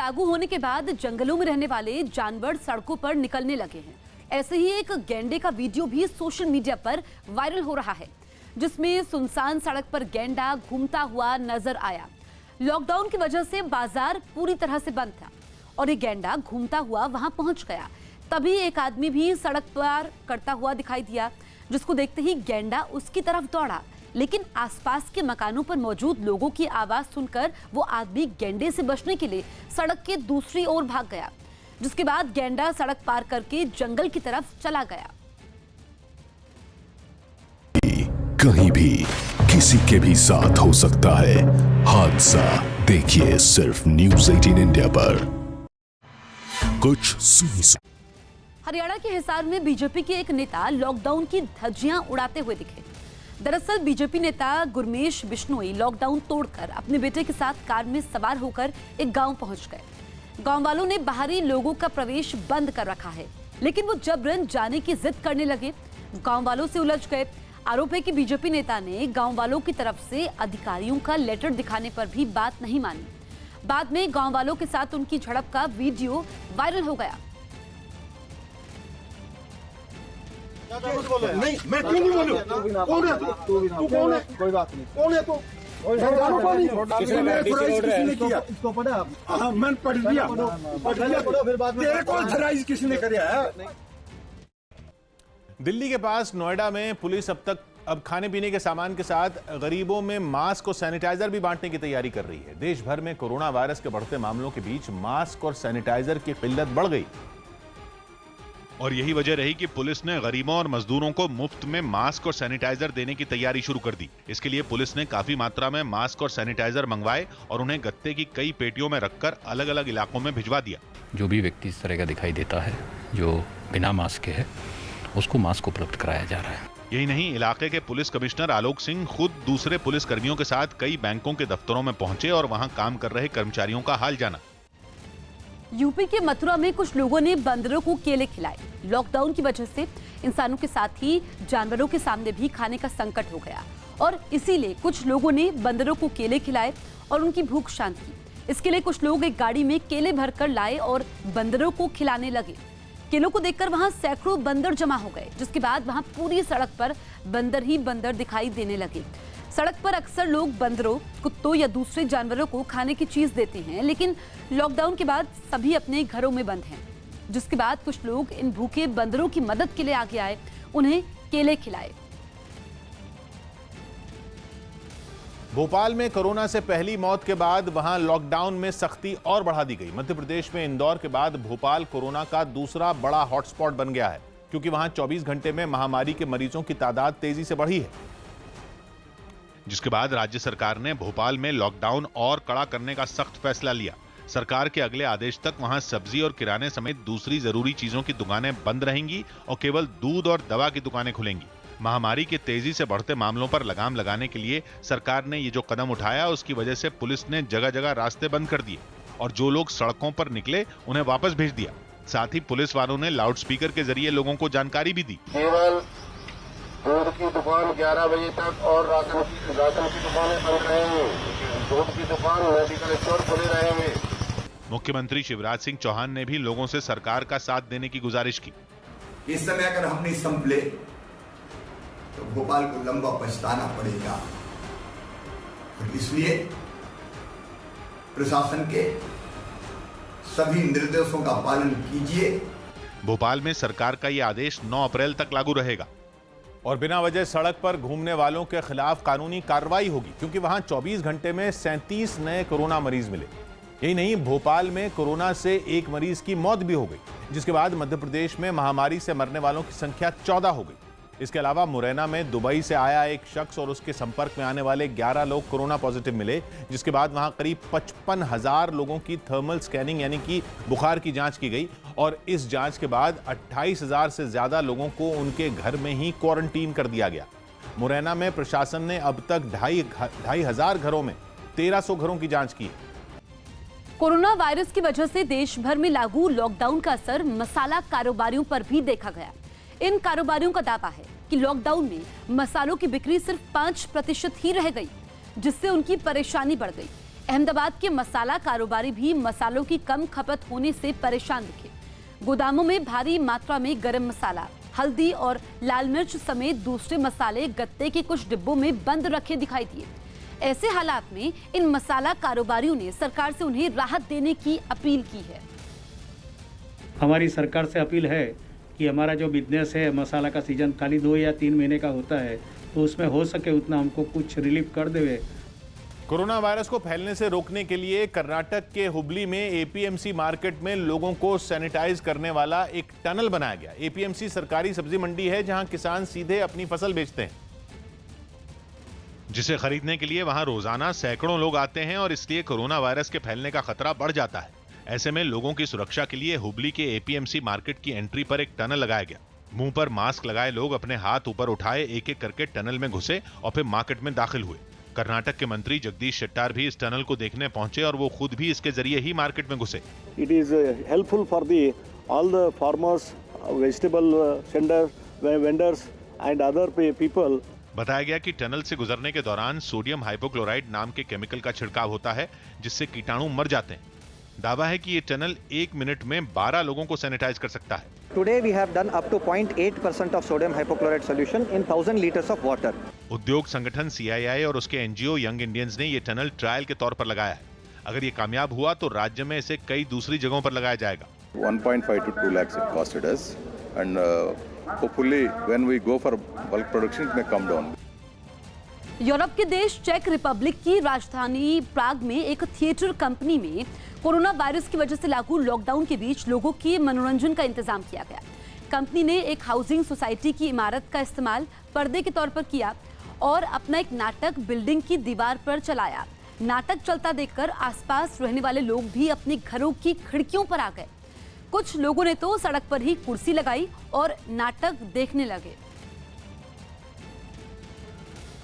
लागू होने के बाद जंगलों में रहने वाले जानवर सड़कों पर निकलने लगे हैं। ऐसे ही एक गैंडे का वीडियो भी सोशल मीडिया पर वायरल हो रहा है, जिसमें सुनसान सड़क पर गैंडा घूमता हुआ नजर आया। लॉकडाउन की वजह से बाजार पूरी तरह से बंद था और ये गैंडा घूमता हुआ वहां पहुंच गया। तभी एक आदमी भी सड़क पार करता हुआ दिखाई दिया, जिसको देखते ही गैंडा उसकी तरफ दौड़ा, लेकिन आसपास के मकानों पर मौजूद लोगों की आवाज सुनकर वो आदमी गैंडे से बचने के लिए सड़क के दूसरी ओर भाग गया, जिसके बाद गैंडा सड़क पार करके जंगल की तरफ चला गया। कहीं भी किसी के भी साथ हो सकता है हादसा। देखिए सिर्फ न्यूज़ 18 इंडिया पर। कुछ सुनी। हरियाणा के हिसार में बीजेपी के एक नेता लॉकडाउन की धज्जियां उड़ाते हुए दिखे। दरअसल बीजेपी नेता गुरमेश बिश्नोई लॉकडाउन तोड़कर अपने बेटे के साथ कार में सवार होकर एक गांव पहुंच गए। गांव वालों ने बाहरी लोगों का प्रवेश बंद कर रखा है, लेकिन वो जबरन जाने की जिद करने लगे। गांव वालों से उलझ गए। आरोप है कि बीजेपी नेता ने गांव वालों की तरफ से अधिकारियों का लेटर दिखाने पर भी बात नहीं मानी। बाद में गांव वालों के साथ उनकी झड़प का वीडियो वायरल हो गया। नहीं, मैं क्यों नहीं बोलूं? कौन है तू कौन है? कोई बात नहीं। कौन है तू? किसने किया? इसको पढ़ा? हाँ, मैंने पढ़ लिया। फिर बाद में तेरे को धराई किसने कराया है? दिल्ली के पास नोएडा में पुलिस अब खाने पीने के सामान के साथ गरीबों में मास्क और सैनिटाइजर भी बांटने की तैयारी कर रही है। देश भर में कोरोना वायरस के बढ़ते मामलों के बीच मास्क और सैनिटाइजर की किल्लत बढ़ गई और यही वजह रही कि पुलिस ने गरीबों और मजदूरों को मुफ्त में मास्क और सैनिटाइजर देने की तैयारी शुरू कर दी। इसके लिए पुलिस ने काफी मात्रा में मास्क और सैनिटाइजर मंगवाए और उन्हें गत्ते की कई पेटियों में रखकर अलग अलग इलाकों में भिजवा दिया। जो भी व्यक्ति इस तरह का दिखाई देता है जो बिना मास्क के है, उसको मास्क उपलब्ध कराया जा रहा है। यही नहीं, इलाके के पुलिस कमिश्नर आलोक सिंह खुद दूसरे पुलिस कर्मियों के साथ कई बैंकों के दफ्तरों में पहुंचे और वहां काम कर रहे कर्मचारियों का हाल जाना। यूपी के मथुरा में कुछ लोगों ने बंदरों को केले खिलाए। लॉकडाउन की वजह से इंसानों के साथ ही जानवरों के सामने भी खाने का संकट हो गया और इसीलिए कुछ लोगों ने बंदरों को केले खिलाए और उनकी भूख शांत की। इसके लिए कुछ लोग एक गाड़ी में केले भरकर लाए और बंदरों को खिलाने लगे। केलों को देखकर वहां सैकड़ों बंदर जमा हो गए, जिसके बाद वहां पूरी सड़क पर बंदर ही बंदर दिखाई देने लगे। सड़क पर अक्सर लोग बंदरों, कुत्तों या दूसरे जानवरों को खाने की चीज देते हैं, लेकिन लॉकडाउन के बाद सभी अपने घरों में बंद हैं, जिसके बाद कुछ लोग इन भूखे बंदरों की मदद के लिए आगे आए, उन्हें केले खिलाए। भोपाल में कोरोना से पहली मौत के बाद वहां लॉकडाउन में सख्ती और बढ़ा दी गई। मध्य प्रदेश में इंदौर के बाद भोपाल कोरोना का दूसरा बड़ा हॉटस्पॉट बन गया है, क्योंकि वहां 24 घंटे में महामारी के मरीजों की तादाद तेजी से बढ़ी है, जिसके बाद राज्य सरकार ने भोपाल में लॉकडाउन और कड़ा करने का सख्त फैसला लिया। सरकार के अगले आदेश तक वहां सब्जी और किराने समेत दूसरी जरूरी चीजों की दुकानें बंद रहेंगी और केवल दूध और दवा की दुकानें खुलेंगी। महामारी के तेजी से बढ़ते मामलों पर लगाम लगाने के लिए सरकार ने ये जो कदम उठाया, उसकी वजह से पुलिस ने जगह जगह रास्ते बंद कर दिए और जो लोग सड़कों पर निकले उन्हें वापस भेज दिया। साथ ही पुलिस वालों ने लाउडस्पीकर के जरिए लोगों को जानकारी भी दी। केवल दूध की दुकान 11 बजे तक और राशन की दुकानें बंद रहेंगी। दूध की दुकान, मेडिकल स्टोर खुले रहेंगे। मुख्यमंत्री शिवराज सिंह चौहान ने भी लोगों से सरकार का साथ देने की गुजारिश की। इस समय अगर हम नहीं संभले तो भोपाल को लंबा पछताना पड़ेगा। इसलिए प्रशासन के सभी निर्देशों का पालन कीजिए। भोपाल में सरकार का यह आदेश 9 अप्रैल तक लागू रहेगा और बिना वजह सड़क पर घूमने वालों के खिलाफ कानूनी कार्रवाई होगी, क्योंकि वहां 24 घंटे में 37 नए कोरोना मरीज मिले। यही नहीं, भोपाल में कोरोना से एक मरीज की मौत भी हो गई, जिसके बाद मध्य प्रदेश में महामारी से मरने वालों की संख्या 14 हो गई। इसके अलावा मुरैना में दुबई से आया एक शख्स और उसके संपर्क में आने वाले 11 लोग कोरोना पॉजिटिव मिले, जिसके बाद वहां करीब 55,000 लोगों की थर्मल स्कैनिंग यानी कि बुखार की जांच की गई और इस जांच के बाद 28,000 से ज्यादा लोगों को उनके घर में ही क्वारंटीन कर दिया गया। मुरैना में प्रशासन ने अब तक 2,500 घरों में 1,300 घरों की जांच की। कोरोना वायरस की वजह से देश भर में लागू लॉकडाउन का असर मसाला कारोबारियों पर भी देखा गया। इन कारोबारियों का दावा है कि लॉकडाउन में मसालों की बिक्री सिर्फ 5% ही रह गई, जिससे उनकी परेशानी बढ़ गई। अहमदाबाद के मसाला कारोबारी भी मसालों की कम खपत होने से परेशान दिखे। गोदामों में भारी मात्रा में गरम मसाला, हल्दी और लाल मिर्च समेत दूसरे मसाले गत्ते के कुछ डिब्बों में बंद रखे दिखाई दिए। ऐसे हालात में इन मसाला कारोबारियों ने सरकार से उन्हें राहत देने की अपील की है। हमारी सरकार से अपील है कि हमारा जो बिजनेस है, मसाला का सीजन खाली 2 या 3 महीने का होता है, तो उसमें हो सके उतना हमको कुछ रिलीफ कर देवे। कोरोना वायरस को फैलने से रोकने के लिए कर्नाटक के हुबली में एपीएमसी मार्केट में लोगों को सैनिटाइज करने वाला एक टनल बनाया गया। एपीएमसी सरकारी सब्जी मंडी है जहां किसान सीधे अपनी फसल बेचते हैं, जिसे खरीदने के लिए वहां रोजाना सैकड़ों लोग आते हैं और इसलिए कोरोना वायरस के फैलने का खतरा बढ़ जाता है। ऐसे में लोगों की सुरक्षा के लिए हुबली के एपीएमसी मार्केट की एंट्री पर एक टनल लगाया गया। मुंह पर मास्क लगाए लोग अपने हाथ ऊपर उठाए एक एक करके टनल में घुसे और फिर मार्केट में दाखिल हुए। कर्नाटक के मंत्री जगदीश शेट्टार भी इस टनल को देखने पहुंचे और वो खुद भी इसके जरिए ही मार्केट में घुसे। It is helpful for all the farmers, vegetable vendors and other people. बताया गया कि टनल से गुजरने के दौरान सोडियम हाइपोक्लोराइड नाम के केमिकल का छिड़काव होता है जिससे कीटाणु मर जाते हैं। दावा है कि ये टनल 1 मिनट में 12 लोगों को सैनिटाइज कर सकता है। Today we have done up to 0.8% of sodium hypochlorite solution in 1000 liters of water. उद्योग संगठन CII और उसके NGO यंग इंडियंस ने ये टनल ट्रायल के तौर पर लगाया है। अगर ये कामयाब हुआ तो राज्य में इसे कई दूसरी जगहों पर लगाया जाएगा। 1.5 to 2 lakhs it costed us, and hopefully when we go for bulk production it may come down. Europe के देश चेक रिपब्लिक की राजधानी प्राग में एक थिएटर कंपनी में कोरोना वायरस की वजह से लागू लॉकडाउन के बीच लोगों के मनोरंजन का इंतजाम किया गया। कंपनी ने एक हाउसिंग सोसाइटी की इमारत का इस्तेमाल पर्दे के तौर पर किया और अपना एक नाटक बिल्डिंग की दीवार पर चलाया। नाटक चलता देखकर आसपास रहने वाले लोग भी अपने घरों की खिड़कियों पर आ गए। कुछ लोगों ने तो सड़क पर ही कुर्सी लगाई और नाटक देखने लगे।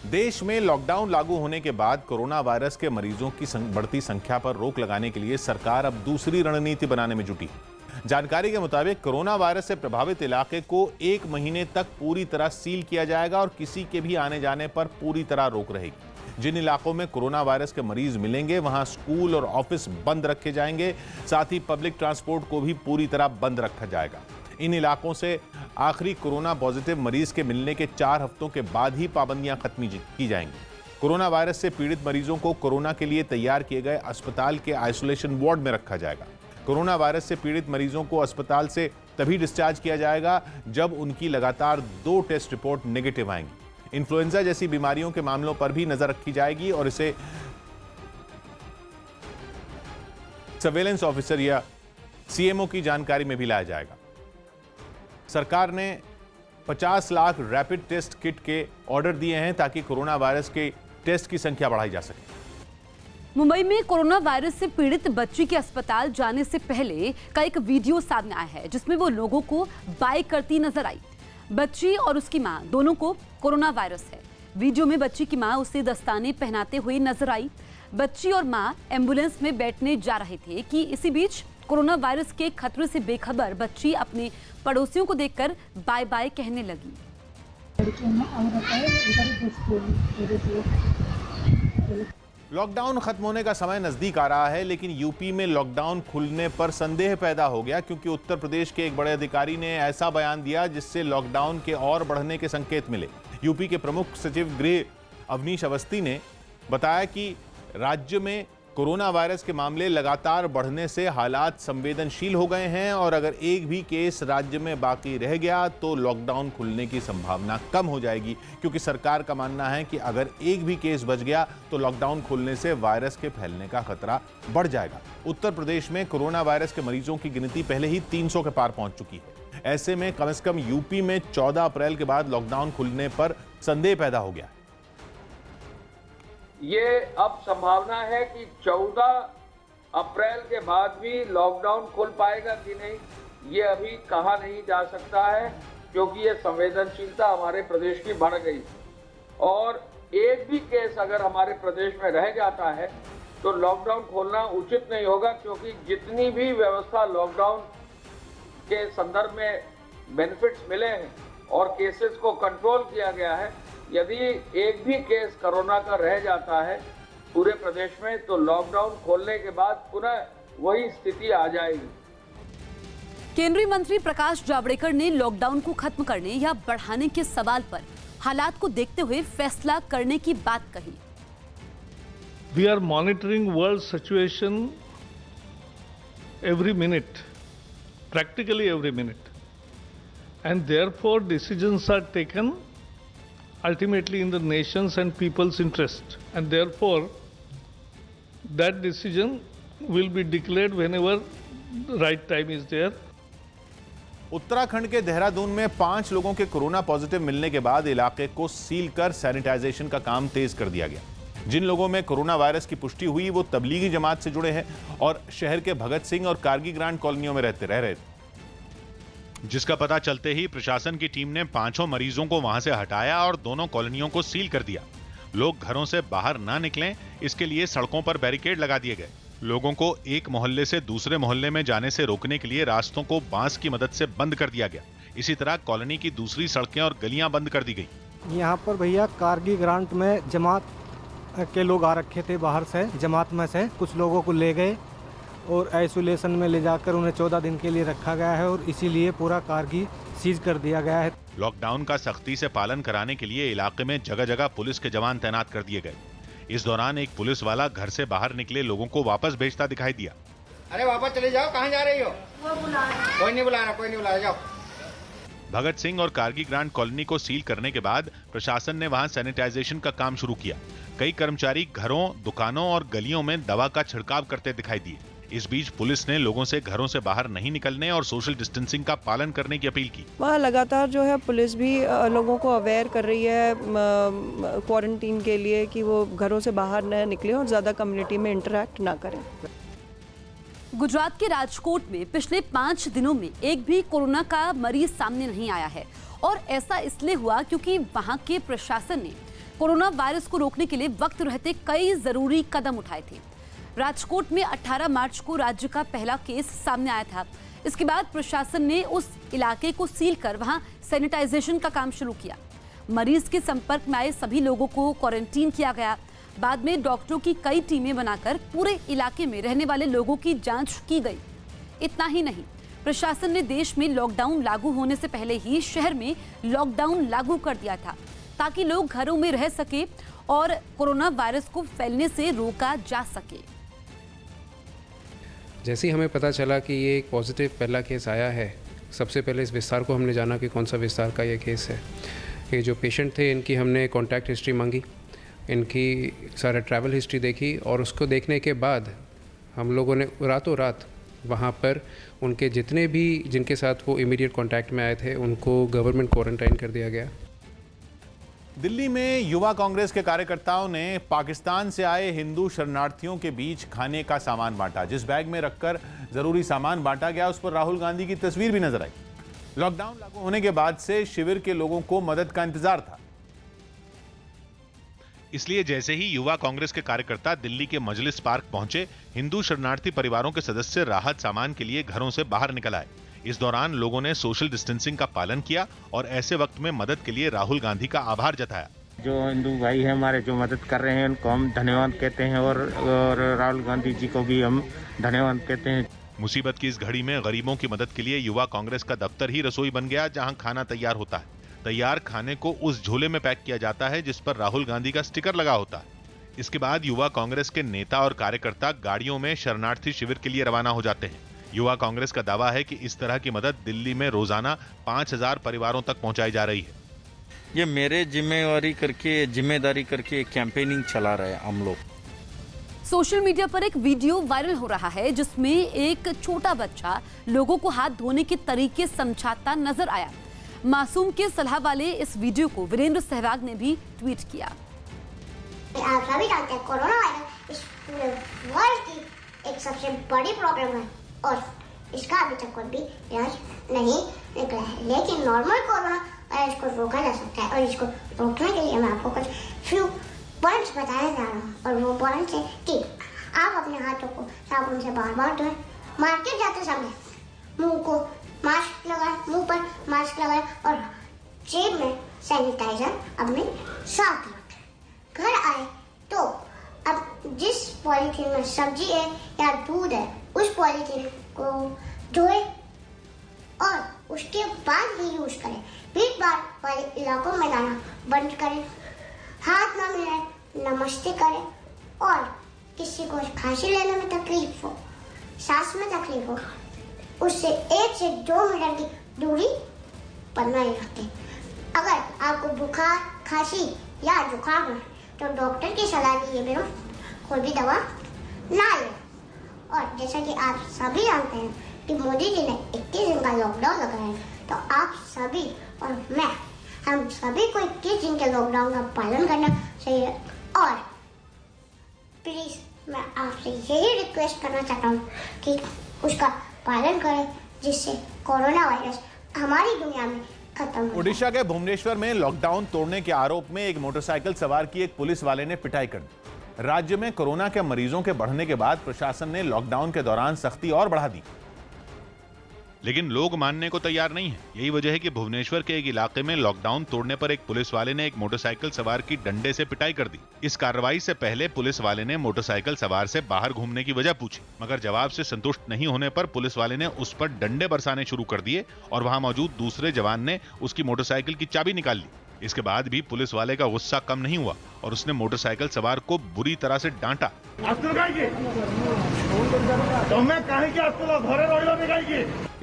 देश में लॉकडाउन लागू होने के बाद कोरोना वायरस के मरीजों की बढ़ती संख्या पर रोक लगाने के लिए सरकार अब दूसरी रणनीति बनाने में जुटी है। जानकारी के मुताबिक कोरोना वायरस से प्रभावित इलाके को 1 महीने तक पूरी तरह सील किया जाएगा और किसी के भी आने जाने पर पूरी तरह रोक रहेगी। जिन इलाकों में कोरोना वायरस के मरीज मिलेंगे वहां स्कूल और ऑफिस बंद रखे जाएंगे, साथ ही पब्लिक ट्रांसपोर्ट को भी पूरी तरह बंद रखा जाएगा। इन इलाकों से आखिरी कोरोना पॉजिटिव मरीज के मिलने के 4 हफ्तों के बाद ही पाबंदियां खत्म की जाएंगी। कोरोना वायरस से पीड़ित मरीजों को कोरोना के लिए तैयार किए गए अस्पताल के आइसोलेशन वार्ड में रखा जाएगा। कोरोना वायरस से पीड़ित मरीजों को अस्पताल से तभी डिस्चार्ज किया जाएगा जब उनकी लगातार 2 टेस्ट रिपोर्ट नेगेटिव आएंगी। इन्फ्लुएंजा जैसी बीमारियों के मामलों पर भी नजर रखी जाएगी और इसे सर्वेलेंस ऑफिसर या सीएमओ की जानकारी में भी लाया जाएगा। सरकार ने 50 लाख रैपिड टेस्ट किट के ऑर्डर दिए हैं ताकि कोरोना वायरस के टेस्ट की संख्या बढ़ाई जा सके। मुंबई में कोरोना वायरस से पीड़ित बच्ची के अस्पताल जाने से पहले का एक वीडियो सामने आया है जिसमें वो लोगों को बाय करती नजर आई। बच्ची और उसकी मां दोनों को कोरोना वायरस है। वीडियो में बच्ची की मां उसे दस्ताने पहनाते हुए नजर आई। बच्ची और मां एम्बुलेंस में बैठने जा रहे थे कि इसी बीच कोरोना वायरस के खतरे से बेखबर बच्ची अपने पड़ोसियों को देखकर बाय बाय कहने लगी। लॉकडाउन खत्म होने का समय नजदीक आ रहा है, लेकिन यूपी में लॉकडाउन खुलने पर संदेह पैदा हो गया क्योंकि उत्तर प्रदेश के एक बड़े अधिकारी ने ऐसा बयान दिया जिससे लॉकडाउन के और बढ़ने के संकेत मिले। यूपी के प्रमुख सचिव गृह अवनीश अवस्थी ने बताया कि राज्य में कोरोना वायरस के मामले लगातार बढ़ने से हालात संवेदनशील हो गए हैं और अगर एक भी केस राज्य में बाकी रह गया तो लॉकडाउन खुलने की संभावना कम हो जाएगी, क्योंकि सरकार का मानना है कि अगर एक भी केस बच गया तो लॉकडाउन खुलने से वायरस के फैलने का खतरा बढ़ जाएगा। उत्तर प्रदेश में कोरोना वायरस के मरीजों की गिनती पहले ही 300 के पार पहुंच चुकी है। ऐसे में कम से कम यूपी में 14 अप्रैल के बाद लॉकडाउन खुलने पर संदेह पैदा हो गया। ये अब संभावना है कि 14 अप्रैल के बाद भी लॉकडाउन खुल पाएगा कि नहीं, ये अभी कहा नहीं जा सकता है, क्योंकि ये संवेदनशीलता हमारे प्रदेश की बढ़ गई और एक भी केस अगर हमारे प्रदेश में रह जाता है तो लॉकडाउन खोलना उचित नहीं होगा, क्योंकि जितनी भी व्यवस्था लॉकडाउन के संदर्भ में बेनिफिट्स मिले हैं और केसेस को कंट्रोल किया गया है, यदि एक भी केस कोरोना का रह जाता है पूरे प्रदेश में, तो लॉकडाउन खोलने के बाद पुनः वही स्थिति आ जाएगी। केंद्रीय मंत्री प्रकाश जावड़ेकर ने लॉकडाउन को खत्म करने या बढ़ाने के सवाल पर हालात को देखते हुए फैसला करने की बात कही। We are monitoring world situation every minute, practically every minute, and therefore decisions are taken ultimately in the nation's and people's interest, and therefore that decision will be declared whenever the right time is there. Uttarakhand के देहरादून में 5 लोगों के corona positive मिलने के बाद इलाके को seal कर सैनिटाइजेशन का काम तेज कर दिया गया। जिन लोगों में कोरोना वायरस की पुष्टि हुई वो तबलीगी जमात से जुड़े हैं और शहर के भगत सिंह और कारगी ग्रांट कॉलोनियों में रह रहे थे, जिसका पता चलते ही प्रशासन की टीम ने 5 मरीजों को वहां से हटाया और दोनों कॉलोनियों को सील कर दिया। लोग घरों से बाहर ना निकलें, इसके लिए सड़कों पर बैरिकेड लगा दिए गए। लोगों को एक मोहल्ले से दूसरे मोहल्ले में जाने से रोकने के लिए रास्तों को बांस की मदद से बंद कर दिया गया। इसी तरह कॉलोनी की दूसरी सड़कें और गलियां बंद कर दी गई। यहाँ पर भैया कारगी ग्रांट में जमात के लोग आ रखे थे, बाहर से जमात में से कुछ लोगों को ले गए और आइसोलेशन में ले जाकर उन्हें 14 दिन के लिए रखा गया है और इसीलिए पूरा कारगी सीज कर दिया गया है। लॉकडाउन का सख्ती से पालन कराने के लिए इलाके में जगह जगह पुलिस के जवान तैनात कर दिए गए। इस दौरान एक पुलिस वाला घर से बाहर निकले लोगों को वापस भेजता दिखाई दिया। अरे वापस चले जाओ, कहाँ जा रही हो? कोई नहीं बुला रहा, जाओ। भगत सिंह और कारगी ग्रांट कॉलोनी को सील करने के बाद प्रशासन ने वहां सैनिटाइजेशन का काम शुरू किया। कई कर्मचारी घरों, दुकानों और गलियों में दवा का छिड़काव करते दिखाई दिए। इस बीच पुलिस ने लोगों से घरों से बाहर नहीं निकलने और सोशल डिस्टेंसिंग का पालन करने की अपील की। वहाँ लगातार जो है पुलिस भी लोगों को अवेयर कर रही है क्वारंटीन के लिए कि वो घरों से बाहर न निकलें और ज़्यादा कम्युनिटी में इंटरैक्ट ना करें। गुजरात के राजकोट में पिछले 5 दिनों में एक भी कोरोना का मरीज सामने नहीं आया है और ऐसा इसलिए हुआ क्योंकि वहां के प्रशासन ने कोरोना वायरस को रोकने के लिए वक्त रहते कई जरूरी कदम उठाए थे। राजकोट में 18 मार्च को राज्य का पहला केस सामने आया था। इसके बाद प्रशासन ने उस इलाके को सील कर वहां सैनिटाइजेशन का काम शुरू किया। मरीज के संपर्क में आए सभी लोगों को क्वारंटीन किया गया। बाद में डॉक्टरों की कई टीमें बनाकर पूरे इलाके में रहने वाले लोगों की जांच की गई। इतना ही नहीं, प्रशासन ने देश में लॉकडाउन लागू होने से पहले ही शहर में लॉकडाउन लागू कर दिया था ताकि लोग घरों में रह सके और कोरोना वायरस को फैलने से रोका जा सके। जैसे ही हमें पता चला कि ये एक पॉजिटिव पहला केस आया है, सबसे पहले इस विस्तार को हमने जाना कि कौन सा विस्तार का ये केस है। ये जो पेशेंट थे इनकी हमने कॉन्टैक्ट हिस्ट्री मांगी, इनकी सारा ट्रैवल हिस्ट्री देखी और उसको देखने के बाद हम लोगों ने रातों रात वहाँ पर उनके जितने भी जिनके साथ वो इमीडिएट कॉन्टैक्ट में आए थे उनको गवर्नमेंट क्वारंटाइन कर दिया गया। दिल्ली में युवा कांग्रेस के कार्यकर्ताओं ने पाकिस्तान से आए हिंदू शरणार्थियों के बीच खाने का सामान बांटा। जिस बैग में रखकर जरूरी सामान बांटा गया उस पर राहुल गांधी की तस्वीर भी नजर आई। लॉकडाउन लागू होने के बाद से शिविर के लोगों को मदद का इंतजार था, इसलिए जैसे ही युवा कांग्रेस के कार्यकर्ता दिल्ली के मजलिस पार्क पहुंचे, हिंदू शरणार्थी परिवारों के सदस्य राहत सामान के लिए घरों से बाहर निकल आए। इस दौरान लोगों ने सोशल डिस्टेंसिंग का पालन किया और ऐसे वक्त में मदद के लिए राहुल गांधी का आभार जताया। जो हिंदू भाई है हमारे जो मदद कर रहे हैं उनको हम धन्यवाद कहते हैं और राहुल गांधी जी को भी हम धन्यवाद कहते हैं। मुसीबत की इस घड़ी में गरीबों की मदद के लिए युवा कांग्रेस का दफ्तर ही रसोई बन गया, जहां खाना तैयार होता है। तैयार खाने को उस झोले में पैक किया जाता है जिस पर राहुल गांधी का स्टिकर लगा होता है। इसके बाद युवा कांग्रेस के नेता और कार्यकर्ता गाड़ियों में शरणार्थी शिविर के लिए रवाना हो जाते हैं। युवा कांग्रेस का दावा है कि इस तरह की मदद दिल्ली में रोजाना 5000 परिवारों तक पहुंचाई जा रही है। ये मेरे जिम्मेदारी करके कैंपेनिंग चला रहे हैं हम लोग। सोशल मीडिया पर एक वीडियो वायरल हो रहा है जिसमें एक छोटा बच्चा लोगों को हाथ धोने के तरीके समझाता नजर आया। मासूम के सलाह वाले इस वीडियो को वीरेंद्र सहवाग ने भी ट्वीट किया। आप सभी जानते हैं कोरोना वायरस इस पूरे वर्ल्ड की एक सबसे बड़ी प्रॉब्लम है और इसका अभी तक कोई भी इलाज नहीं निकला है, लेकिन नॉर्मल कोरोना वायरस को रोका जा सकता है और इसको रोकने के लिए मैं आपको कुछ फ्यू पॉइंट्स बताने जा रहा हूँ और वो पॉइंट्स है कि आप अपने हाथों को साबुन से बार-बार धोएं। मार्केट जाते समय मुंह को मास्क लगाएं, मुंह पर मास्क लगाएं और जेब में सैनिटाइजर अपने साथ रखें। घर आए तो अब जिस पॉलीथीन में सब्जी है या दूध है, उस पॉलीथीन को धोए और उसके बाद ही यूज करें। भीड़-भाड़ वाले इलाकों में जाना बंद करें, हाथ ना मिलाएं, नमस्ते करें और किसी को खांसी लेने में तकलीफ हो, सांस में तकलीफ हो, उससे 1 से 2 मीटर की दूरी बनाए रखें। अगर आपको बुखार, खांसी या जुकाम है तो डॉक्टर की सलाह लिए बिना कोई भी दवा ना लें। और जैसा कि आप सभी जानते हैं कि मोदी जी ने 21 दिन का लॉकडाउन लगाया है, तो आप सभी और मैं, हम सभी को 21 दिन के लॉकडाउन का पालन करना चाहिए। और प्लीज मैं आपसे यही रिक्वेस्ट करना चाहता हूँ कि उसका पालन करें, जिससे कोरोना वायरस हमारी दुनिया में खत्म हो। ओडिशा के भुवनेश्वर में लॉकडाउन तोड़ने के आरोप में एक मोटरसाइकिल सवार की एक पुलिस वाले ने पिटाई कर दी। राज्य में कोरोना के मरीजों के बढ़ने के बाद प्रशासन ने लॉकडाउन के दौरान सख्ती और बढ़ा दी, लेकिन लोग मानने को तैयार नहीं है। यही वजह है कि भुवनेश्वर के एक इलाके में लॉकडाउन तोड़ने पर एक पुलिस वाले ने एक मोटरसाइकिल सवार की डंडे से पिटाई कर दी। इस कार्रवाई से पहले पुलिस वाले ने मोटरसाइकिल सवार से बाहर घूमने की वजह पूछी, मगर जवाब से संतुष्ट नहीं होने पर पुलिस वाले ने उस पर डंडे बरसाने शुरू कर दिए और वहां मौजूद दूसरे जवान ने उसकी मोटरसाइकिल की चाबी निकाल ली। इसके बाद भी पुलिस वाले का गुस्सा कम नहीं हुआ और उसने मोटरसाइकिल सवार को बुरी तरह से डांटा।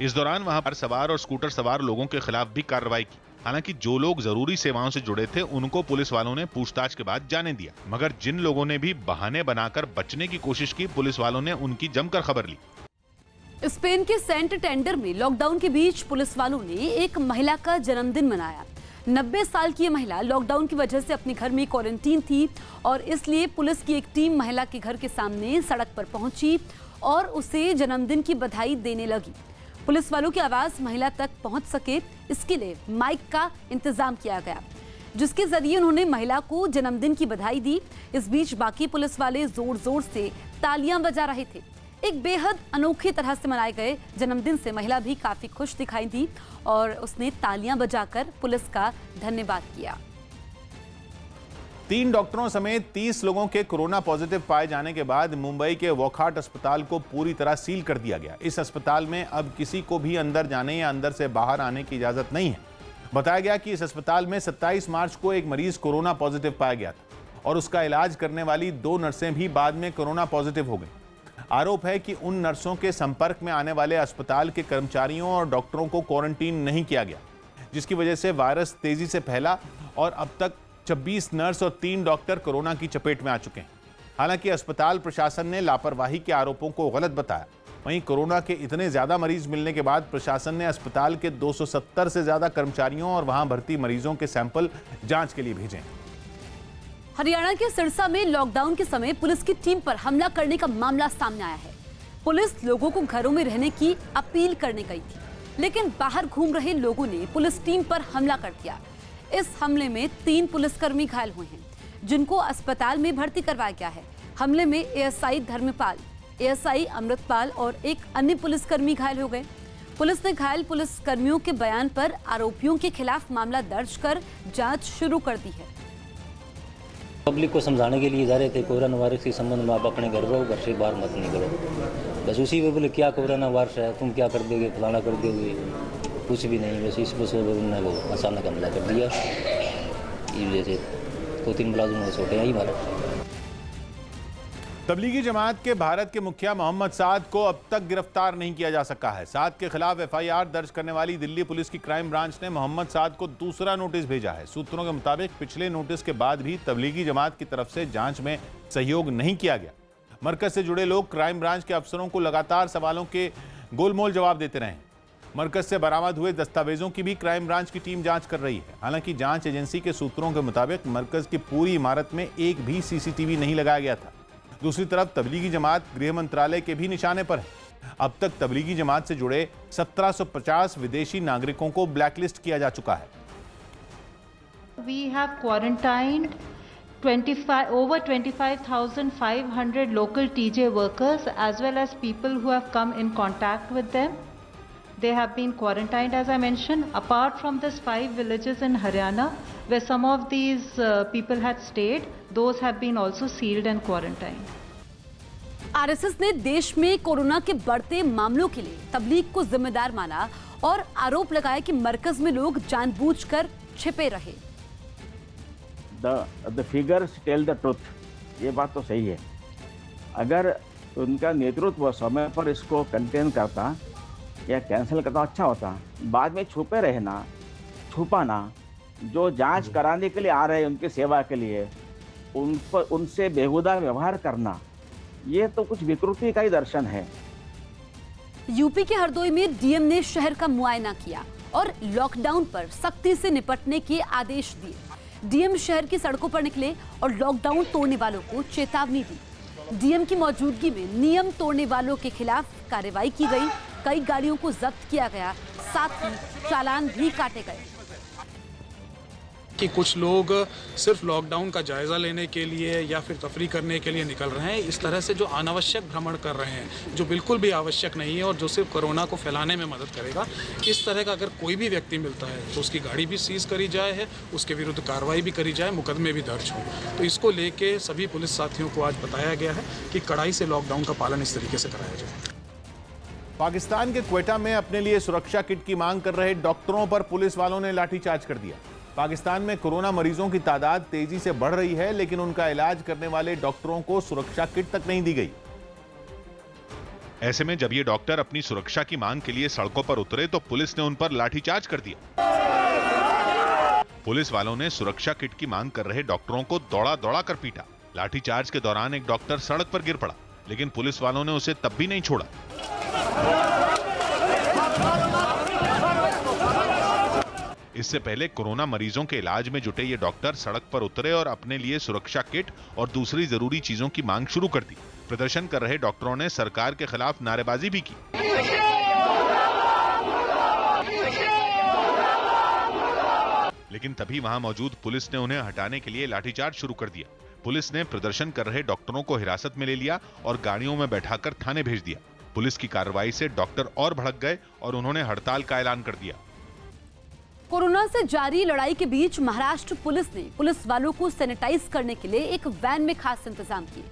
इस दौरान वहां पर सवार और स्कूटर सवार लोगों के खिलाफ भी कार्रवाई की। हालांकि जो लोग जरूरी सेवाओं से जुड़े थे उनको पुलिस वालों ने पूछताछ के बाद जाने दिया, मगर जिन लोगों ने भी बहाने बनाकर बचने की कोशिश की, पुलिस वालों ने उनकी जमकर खबर ली। स्पेन के सेंट टेंडर में लॉकडाउन के बीच पुलिस वालों ने एक महिला का जन्मदिन मनाया। 90 साल की ये महिला लॉकडाउन की वजह से अपने घर में क्वारंटीन थी और इसलिए पुलिस की एक टीम महिला के घर के सामने सड़क पर पहुंची और उसे जन्मदिन की बधाई देने लगी। पुलिस वालों की आवाज महिला तक पहुंच सके, इसके लिए माइक का इंतजाम किया गया, जिसके जरिए उन्होंने महिला को जन्मदिन की बधाई दी। इस बीच बाकी पुलिस वाले जोर जोर से तालियां बजा रहे थे। एक बेहद अनोखी तरह से मनाए गए जन्मदिन से महिला भी काफी खुश दिखाई दी और उसने तालियां बजाकर पुलिस का धन्यवाद किया। 3 डॉक्टरों समेत 30 लोगों के कोरोना पॉजिटिव पाए जाने के बाद मुंबई के वॉकहार्ट अस्पताल को पूरी तरह सील कर दिया गया। इस अस्पताल में अब किसी को भी अंदर जाने या अंदर से बाहर आने की इजाजत नहीं है। बताया गया कि इस अस्पताल में 27 मार्च को एक मरीज कोरोना पॉजिटिव पाया गया था और उसका इलाज करने वाली 2 नर्सें भी बाद में कोरोना पॉजिटिव हो गई। आरोप है कि उन नर्सों के संपर्क में आने वाले अस्पताल के कर्मचारियों और डॉक्टरों को क्वारंटीन नहीं किया गया, जिसकी वजह से वायरस तेजी से फैला और अब तक 26 नर्स और 3 डॉक्टर कोरोना की चपेट में आ चुके हैं। हालांकि अस्पताल प्रशासन ने लापरवाही के आरोपों को गलत बताया। वहीं कोरोना के इतने ज्यादा मरीज मिलने के बाद प्रशासन ने अस्पताल के 270 से ज्यादा कर्मचारियों और वहां भर्ती मरीजों के सैंपल जांच के लिए भेजे। हरियाणा के सिरसा में लॉकडाउन के समय पुलिस की टीम पर हमला करने का मामला सामने आया है। पुलिस लोगों को घरों में रहने की अपील करने गई थी, लेकिन बाहर घूम रहे लोगों ने पुलिस टीम पर हमला कर दिया। इस हमले में 3 पुलिसकर्मी घायल हुए हैं, जिनको अस्पताल में भर्ती करवाया गया है। हमले में एएसआई धर्मपाल, एएसआई अमृतपाल और एक अन्य पुलिसकर्मी घायल हो गए। पुलिस ने घायल पुलिसकर्मियों के बयान पर आरोपियों के खिलाफ मामला दर्ज कर जांच शुरू कर दी है। पब्लिक को समझाने के लिए जा रहे थे कोरोना वायरस के संबंध में, आप अपने घर रहो, घर से बाहर मत निकलो। बस उसी में बोले क्या कोरोना वायरस है, तुम क्या कर दोगे, फलाना कर दोगे, कुछ भी नहीं। बस इस बस उन्होंने वो अचानक हमला कर दिया। इस वजह से 2-3 मुलाजिम छोटे ही मारा। तबलीगी जमात के भारत के मुखिया मोहम्मद साद को अब तक गिरफ्तार नहीं किया जा सका है। साद के खिलाफ एफआईआर दर्ज करने वाली दिल्ली पुलिस की क्राइम ब्रांच ने मोहम्मद साद को दूसरा नोटिस भेजा है। सूत्रों के मुताबिक पिछले नोटिस के बाद भी तबलीगी जमात की तरफ से जांच में सहयोग नहीं किया गया। मरकज से जुड़े लोग क्राइम ब्रांच के अफसरों को लगातार सवालों के गोलमोल जवाब देते रहे। मरकज से बरामद हुए दस्तावेजों की भी क्राइम ब्रांच की टीम जांच कर रही है। हालांकि जांच एजेंसी के सूत्रों के मुताबिक मरकज की पूरी इमारत में एक भी सीसीटीवी नहीं लगाया गया था। दूसरी तरफ तबलीगी जमात गृह मंत्रालय के भी निशाने पर है। अब तक तबलीगी जमात से जुड़े 1750 विदेशी नागरिकों को ब्लैकलिस्ट किया जा चुका है। We have quarantined over 25,500 local TJ workers as well as people who have come in contact with them. They have been quarantined, as I mentioned, apart from this 5 villages in Haryana, where some of these people had stayed. Those have been also sealed and quarantined. RSS ने देश में corona के बढ़ते मामलों के लिए तबलीग को जिम्मेदार माना और आरोप लगाया कि मरकज में लोग जानबूझकर छिपे रहे। The figures tell the truth. ये बात तो सही है। अगर उनका नेतृत्व समय पर इसको कंटेन करता या कैंसिल करता अच्छा होता। बाद में छुपे रहना, छुपाना, जो जांच कराने के लिए आ रहे हैं उनकी सेवा के लिए, उनसे बेहुदा व्यवहार करना, ये तो कुछ विकृति का ही दर्शन है। यूपी के हरदोई में डीएम ने शहर का मुआयना किया और लॉकडाउन पर सख्ती से निपटने के आदेश दिए। डीएम शहर की सड़कों पर निकले और लॉकडाउन तोड़ने वालों को चेतावनी दी। डीएम की मौजूदगी में नियम तोड़ने वालों के खिलाफ कार्रवाई की गई। कई गाड़ियों को जब्त किया गया, साथ ही चालान भी काटे गए। कि कुछ लोग सिर्फ लॉकडाउन का जायज़ा लेने के लिए या फिर तफरी करने के लिए निकल रहे हैं। इस तरह से जो अनावश्यक भ्रमण कर रहे हैं, जो बिल्कुल भी आवश्यक नहीं है और जो सिर्फ कोरोना को फैलाने में मदद करेगा, इस तरह का अगर कोई भी व्यक्ति मिलता है तो उसकी गाड़ी भी सीज करी जाए है, उसके विरुद्ध कार्रवाई भी करी जाए, मुकदमे भी दर्ज हों। तो इसको लेके सभी पुलिस साथियों को आज बताया गया है कि कड़ाई से लॉकडाउन का पालन इस तरीके से कराया जाए। पाकिस्तान के क्वेटा में अपने लिए सुरक्षा किट की मांग कर रहे डॉक्टरों पर पुलिस वालों ने लाठीचार्ज कर दिया। पाकिस्तान में कोरोना मरीजों की तादाद तेजी से बढ़ रही है, लेकिन उनका इलाज करने वाले डॉक्टरों को सुरक्षा किट तक नहीं दी गई। ऐसे में जब ये डॉक्टर अपनी सुरक्षा की मांग के लिए सड़कों पर उतरे तो पुलिस ने उन पर लाठीचार्ज कर दिया। पुलिस वालों ने सुरक्षा किट की मांग कर रहे डॉक्टरों को दौड़ा कर पीटा। लाठीचार्ज के दौरान एक डॉक्टर सड़क पर गिर पड़ा, लेकिन पुलिस वालों ने उसे तब भी नहीं छोड़ा। इससे पहले कोरोना मरीजों के इलाज में जुटे ये डॉक्टर सड़क पर उतरे और अपने लिए सुरक्षा किट और दूसरी जरूरी चीजों की मांग शुरू कर दी। प्रदर्शन कर रहे डॉक्टरों ने सरकार के खिलाफ नारेबाजी भी की। लेकिन तभी वहां मौजूद पुलिस ने उन्हें हटाने के लिए लाठीचार्ज शुरू कर दिया। पुलिस ने प्रदर्शन कर रहे डॉक्टरों को हिरासत में ले लिया और गाड़ियों में बैठाकर थाने भेज दिया। पुलिस की कार्रवाई से डॉक्टर और भड़क गए और उन्होंने हड़ताल का ऐलान कर दिया। कोरोना से जारी लड़ाई के बीच महाराष्ट्र पुलिस ने पुलिस वालों को सैनिटाइज करने के लिए एक वैन में खास इंतजाम किए।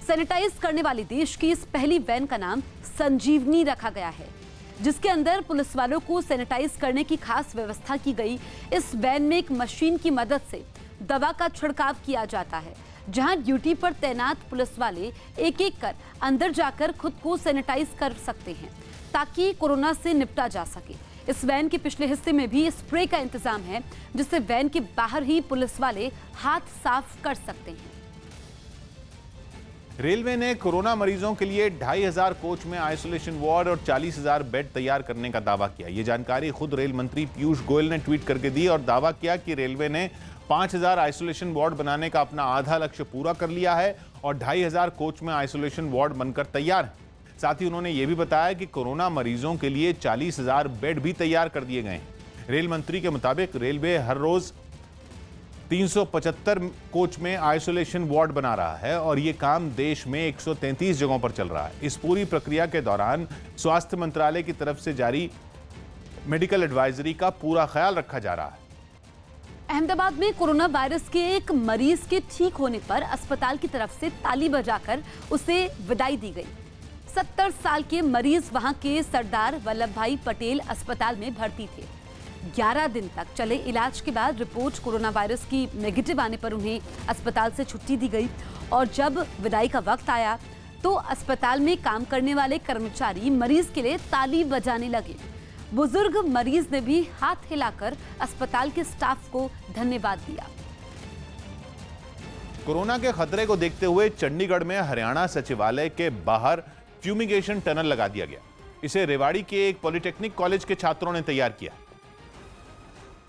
सैनिटाइज करने वाली देश की इस पहली वैन का नाम संजीवनी रखा गया है, जिसके अंदर पुलिस वालों को सैनिटाइज करने की खास व्यवस्था की गई। इस वैन में एक मशीन की मदद से दवा का छिड़काव किया जाता है, जहां ड्यूटी पर तैनात पुलिस वाले एक एक कर अंदर जाकर खुद को सैनिटाइज कर सकते हैं ताकि कोरोना से निपटा जा सके। इस वैन के पिछले हिस्से में भी स्प्रे का इंतजाम है, जिससे वैन के बाहर ही पुलिस वाले हाथ साफ कर सकते हैं। रेलवे ने कोरोना मरीजों के लिए 2500 कोच में आइसोलेशन वार्ड और 40,000 बेड तैयार करने का दावा किया। ये जानकारी खुद रेल मंत्री पीयूष गोयल ने ट्वीट करके दी और दावा किया कि रेलवे ने 5000 आइसोलेशन वार्ड बनाने का अपना आधा लक्ष्य पूरा कर लिया है और 2500 कोच में आइसोलेशन वार्ड बनकर तैयार है। साथ ही उन्होंने ये भी बताया कि कोरोना मरीजों के लिए 40,000 बेड भी तैयार कर दिए गए हैं। रेल मंत्री के मुताबिक रेलवे हर रोज 375 कोच में आइसोलेशन वार्ड बना रहा है और ये काम देश में 133 जगहों पर चल रहा है। इस पूरी प्रक्रिया के दौरान स्वास्थ्य मंत्रालय की तरफ से जारी मेडिकल एडवाइजरी का पूरा ख्याल रखा जा रहा है। अहमदाबाद में कोरोना वायरस के एक मरीज के ठीक होने पर अस्पताल की तरफ से ताली बजाकर उसे विदाई दी गई। 70 साल के मरीज वहां के सरदार वल्लभ भाई पटेल अस्पताल में भर्ती थे। 11 दिन तक चले इलाज के बाद रिपोर्ट कोरोना वायरस की नेगेटिव आने पर उन्हें अस्पताल से छुट्टी दी गई और जब विदाई का वक्त आया तो अस्पताल में काम करने वाले कर्मचारी मरीज के लिए ताली बजाने लगे। बुजुर्ग मरीज ने भी हाथ हिलाकर अस्पताल के स्टाफ को धन्यवाद दिया। कोरोना के खतरे को देखते हुए चंडीगढ़ में हरियाणा सचिवालय के बाहर फ्यूमिगेशन टनल लगा दिया गया। इसे रेवाड़ी के एक पॉलिटेक्निक कॉलेज के छात्रों ने तैयार किया,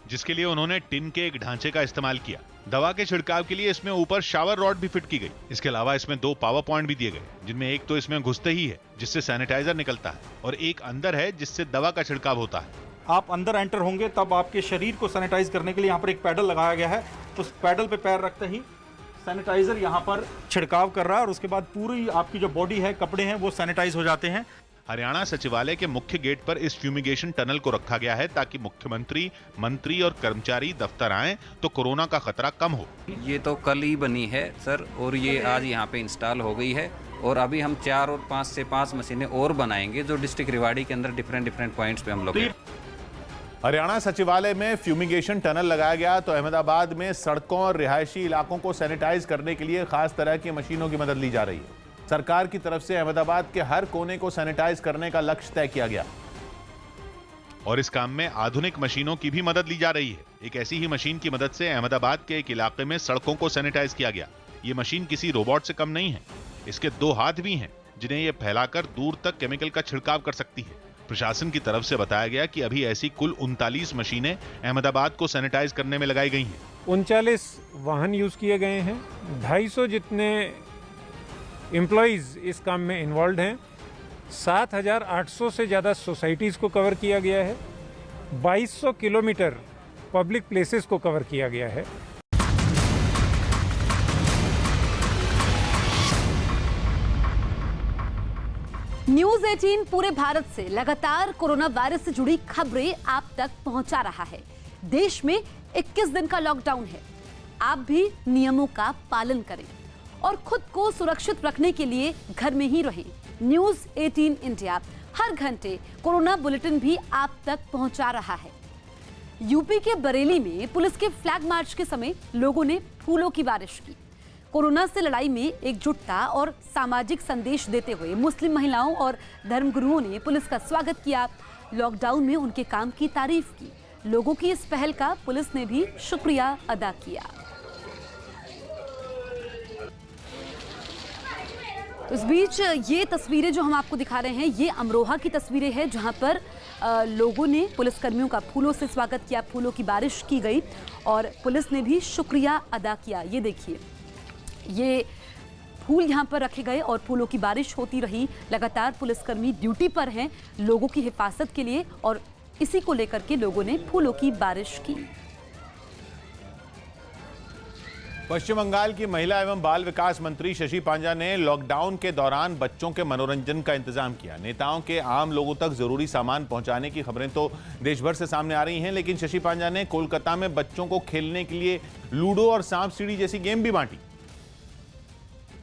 जिसके लिए उन्होंने टिन के एक ढांचे का इस्तेमाल किया। दवा के छिड़काव के लिए इसमें ऊपर शावर रॉड भी फिट की गई। इसके अलावा इसमें 2 पावर पॉइंट भी दिए गए, जिनमें एक तो इसमें घुसते ही है जिससे सैनिटाइजर निकलता है और एक अंदर है जिससे दवा का छिड़काव होता है। आप अंदर एंटर होंगे तब आपके शरीर को सैनिटाइज करने के लिए यहाँ पर एक पैडल लगाया गया है। उस पैडल पे पैर रखते ही सैनिटाइजर यहाँ पर छिड़काव कर रहा है और उसके बाद पूरी आपकी जो बॉडी है, कपड़े हैं, वो सैनिटाइज हो जाते हैं। हरियाणा सचिवालय के मुख्य गेट पर इस फ्यूमिगेशन टनल को रखा गया है ताकि मुख्यमंत्री, मंत्री और कर्मचारी दफ्तर आएं तो कोरोना का खतरा कम हो। ये तो कल ही बनी है सर, और ये आज यहाँ पे इंस्टॉल हो गई है, और अभी हम 4 और 5 से 5 मशीनें और बनाएंगे जो डिस्ट्रिक्ट रेवाड़ी के अंदर डिफरेंट पॉइंट्स पे हम लोग। हरियाणा सचिवालय में फ्यूमिगेशन टनल लगाया गया तो अहमदाबाद में सड़कों और रिहायशी इलाकों को सैनिटाइज करने के लिए खास तरह की मशीनों की मदद ली जा रही है। सरकार की तरफ से अहमदाबाद के हर कोने को सैनिटाइज करने का लक्ष्य तय किया गया और इस काम में आधुनिक मशीनों की भी मदद ली जा रही है। एक ऐसी ही मशीन की मदद से अहमदाबाद के एक इलाके में सड़कों को सैनिटाइज किया गया। ये मशीन किसी रोबोट से कम नहीं है। इसके 2 हाथ भी हैं जिन्हें ये फैलाकर दूर तक केमिकल का छिड़काव कर सकती है। प्रशासन की तरफ से बताया गया कि अभी ऐसी कुल 39 मशीनें अहमदाबाद को सैनिटाइज करने में लगाई गई हैं। 39 वाहन यूज किए गए हैं, 250 जितने एम्प्लॉइज इस काम में इन्वॉल्व हैं, 7,800 से ज़्यादा सोसाइटीज़ को कवर किया गया है, 2200 किलोमीटर पब्लिक प्लेसेस को कवर किया गया है। न्यूज 18 पूरे भारत से लगातार कोरोना वायरस से जुड़ी खबरें आप तक पहुंचा रहा है। देश में 21 दिन का लॉकडाउन है। आप भी नियमों का पालन करें और खुद को सुरक्षित रखने के लिए घर में ही रहें। न्यूज 18 इंडिया हर घंटे कोरोना बुलेटिन भी आप तक पहुंचा रहा है। यूपी के बरेली में पुलिस के फ्लैग मार्च के समय लोगों ने फूलों की बारिश की। कोरोना से लड़ाई में एकजुटता और सामाजिक संदेश देते हुए मुस्लिम महिलाओं और धर्मगुरुओं ने पुलिस का स्वागत किया। लॉकडाउन में उनके काम की तारीफ की। लोगों की इस पहल का पुलिस ने भी शुक्रिया अदा किया। इस बीच ये तस्वीरें जो हम आपको दिखा रहे हैं, ये अमरोहा की तस्वीरें हैं जहां पर लोगों ने पुलिसकर्मियों का फूलों से स्वागत किया। फूलों की बारिश की गई और पुलिस ने भी शुक्रिया अदा किया। ये देखिए, ये फूल यहाँ पर रखे गए और फूलों की बारिश होती रही। लगातार पुलिसकर्मी ड्यूटी पर हैं लोगों की हिफाजत के लिए और इसी को लेकर के लोगों ने फूलों की बारिश की। पश्चिम बंगाल की महिला एवं बाल विकास मंत्री शशि पांजा ने लॉकडाउन के दौरान बच्चों के मनोरंजन का इंतजाम किया। नेताओं के आम लोगों तक जरूरी सामान पहुंचाने की खबरें तो देश भर से सामने आ रही हैं, लेकिन शशि पांजा ने कोलकाता में बच्चों को खेलने के लिए लूडो और सांप सीढ़ी जैसी गेम भी बांटी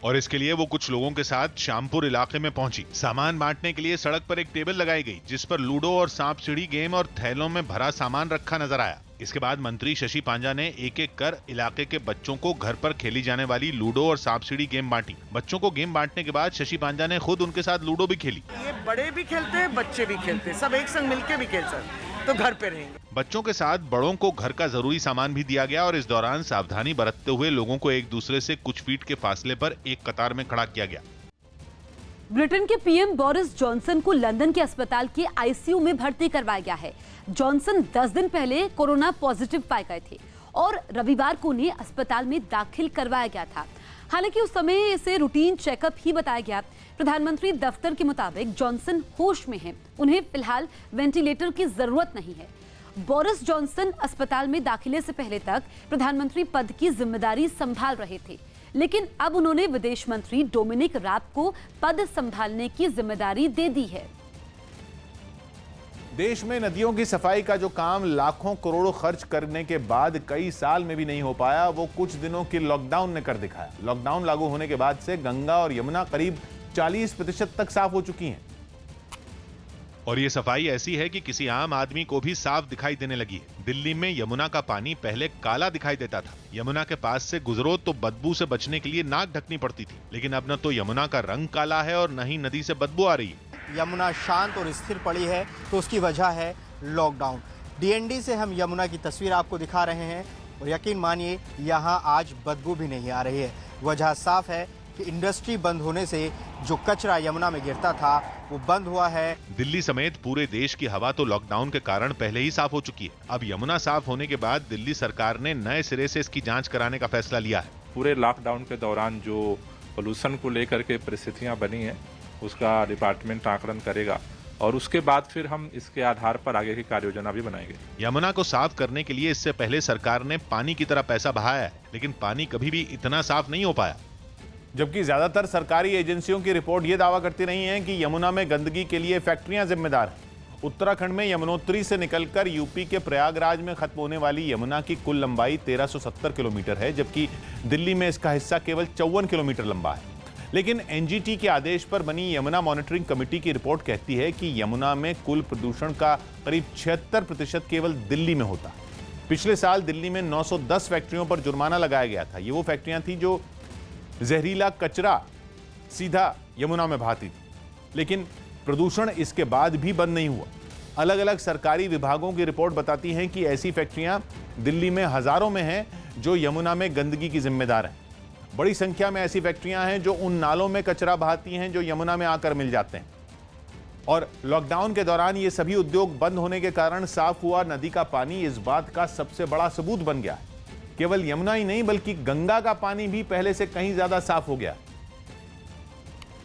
और इसके लिए वो कुछ लोगों के साथ श्यामपुर इलाके में पहुंची। सामान बांटने के लिए सड़क पर एक टेबल लगाई गई जिस पर लूडो और सांप सीढ़ी गेम और थैलों में भरा सामान रखा नजर आया। इसके बाद मंत्री शशि पांजा ने एक-एक कर इलाके के बच्चों को घर पर खेली जाने वाली लूडो और सांप सीढ़ी गेम बांटी। बच्चों को गेम बांटने के बाद शशि पांजा ने खुद उनके साथ लूडो भी खेली। ये बड़े भी खेलते हैं, बच्चे भी खेलते हैं, सब एक संग मिलके भी खेल सकते, तो घर पे रहेंगे। बच्चों के साथ बड़ों को घर का जरूरी सामान भी दिया गया और इस दौरान सावधानी बरतते हुए लोगों को एक दूसरे से कुछ फीट के फासले पर एक कतार में खड़ा किया गया। ब्रिटेन के पीएम बोरिस जॉनसन को लंदन के अस्पताल के आईसीयू में भर्ती करवाया गया है। जॉनसन 10 दिन पहले कोरोना पॉजिटिव पाए गए थे और रविवार को उन्हें अस्पताल में दाखिल करवाया गया था। हालांकि उस समय इसे रूटीन चेकअप ही बताया गया। प्रधानमंत्री दफ्तर के मुताबिक जॉनसन होश में हैं। उन्हें फिलहाल वेंटिलेटर की जरूरत नहीं है। बोरिस जॉनसन अस्पताल में दाखिले से पहले तक प्रधानमंत्री पद की जिम्मेदारी संभाल रहे थे, लेकिन अब उन्होंने विदेश मंत्री डोमिनिक राब को पद संभालने की जिम्मेदारी दे दी है। देश में नदियों की सफाई का जो काम लाखों करोड़ों खर्च करने के बाद कई साल में भी नहीं हो पाया, वो कुछ दिनों के लॉकडाउन ने कर दिखाया। लॉकडाउन लागू होने के बाद से गंगा और यमुना करीब 40% तक साफ हो चुकी हैं। और ये सफाई ऐसी है कि किसी आम आदमी को भी साफ दिखाई देने लगी है। दिल्ली में यमुना का पानी पहले काला दिखाई देता था। यमुना के पास से गुजरो तो बदबू से बचने के लिए नाक ढकनी पड़ती थी, लेकिन अब न तो यमुना का रंग काला है और न ही नदी से बदबू आ रही है। यमुना शांत और स्थिर पड़ी है तो उसकी वजह है लॉकडाउन। डीएनडी से हम यमुना की तस्वीर आपको दिखा रहे हैं और यकीन मानिए यहाँ आज बदबू भी नहीं आ रही है। वजह साफ है कि इंडस्ट्री बंद होने से जो कचरा यमुना में गिरता था वो बंद हुआ है। दिल्ली समेत पूरे देश की हवा तो लॉकडाउन के कारण पहले ही साफ हो चुकी है। अब यमुना साफ होने के बाद दिल्ली सरकार ने नए सिरे से इसकी जांच कराने का फैसला लिया है। पूरे लॉकडाउन के दौरान जो पोल्यूशन को लेकर के परिस्थितियां बनी है उसका डिपार्टमेंट आकलन करेगा और उसके बाद फिर हम इसके आधार पर आगे की कार्य योजना भी बनाएंगे। यमुना को साफ करने के लिए इससे पहले सरकार ने पानी की तरह पैसा बहाया है, लेकिन पानी कभी भी इतना साफ नहीं हो पाया। जबकि ज्यादातर सरकारी एजेंसियों की रिपोर्ट यह दावा करती रही है कि यमुना में गंदगी के लिए फैक्ट्रियां जिम्मेदार हैं। उत्तराखंड में यमुनोत्री से निकलकर यूपी के प्रयागराज में खत्म होने वाली यमुना की कुल लंबाई 1370 किलोमीटर है, जबकि दिल्ली में इसका हिस्सा केवल 54 किलोमीटर लंबा है। लेकिन एनजीटी के आदेश पर बनी यमुना मॉनिटरिंग कमेटी की रिपोर्ट कहती है कि यमुना में कुल प्रदूषण का करीब 76% केवल दिल्ली में होता है। पिछले साल दिल्ली में 910 फैक्ट्रियों पर जुर्माना लगाया गया था। ये वो फैक्ट्रियां थी जो जहरीला कचरा सीधा यमुना में बहाती थी, लेकिन प्रदूषण इसके बाद भी बंद नहीं हुआ। अलग अलग सरकारी विभागों की रिपोर्ट बताती है कि ऐसी फैक्ट्रियां दिल्ली में हजारों में हैं जो यमुना में गंदगी की जिम्मेदार हैं। बड़ी संख्या में ऐसी फैक्ट्रियां हैं जो उन नालों में कचरा बहाती हैं जो यमुना में आकर मिल जाते हैं। और लॉकडाउन के दौरान ये सभी उद्योग बंद होने के कारण साफ हुआ नदी का पानी इस बात का सबसे बड़ा सबूत बन गया है। केवल यमुना ही नहीं बल्कि गंगा का पानी भी पहले से कहीं ज्यादा साफ हो गया।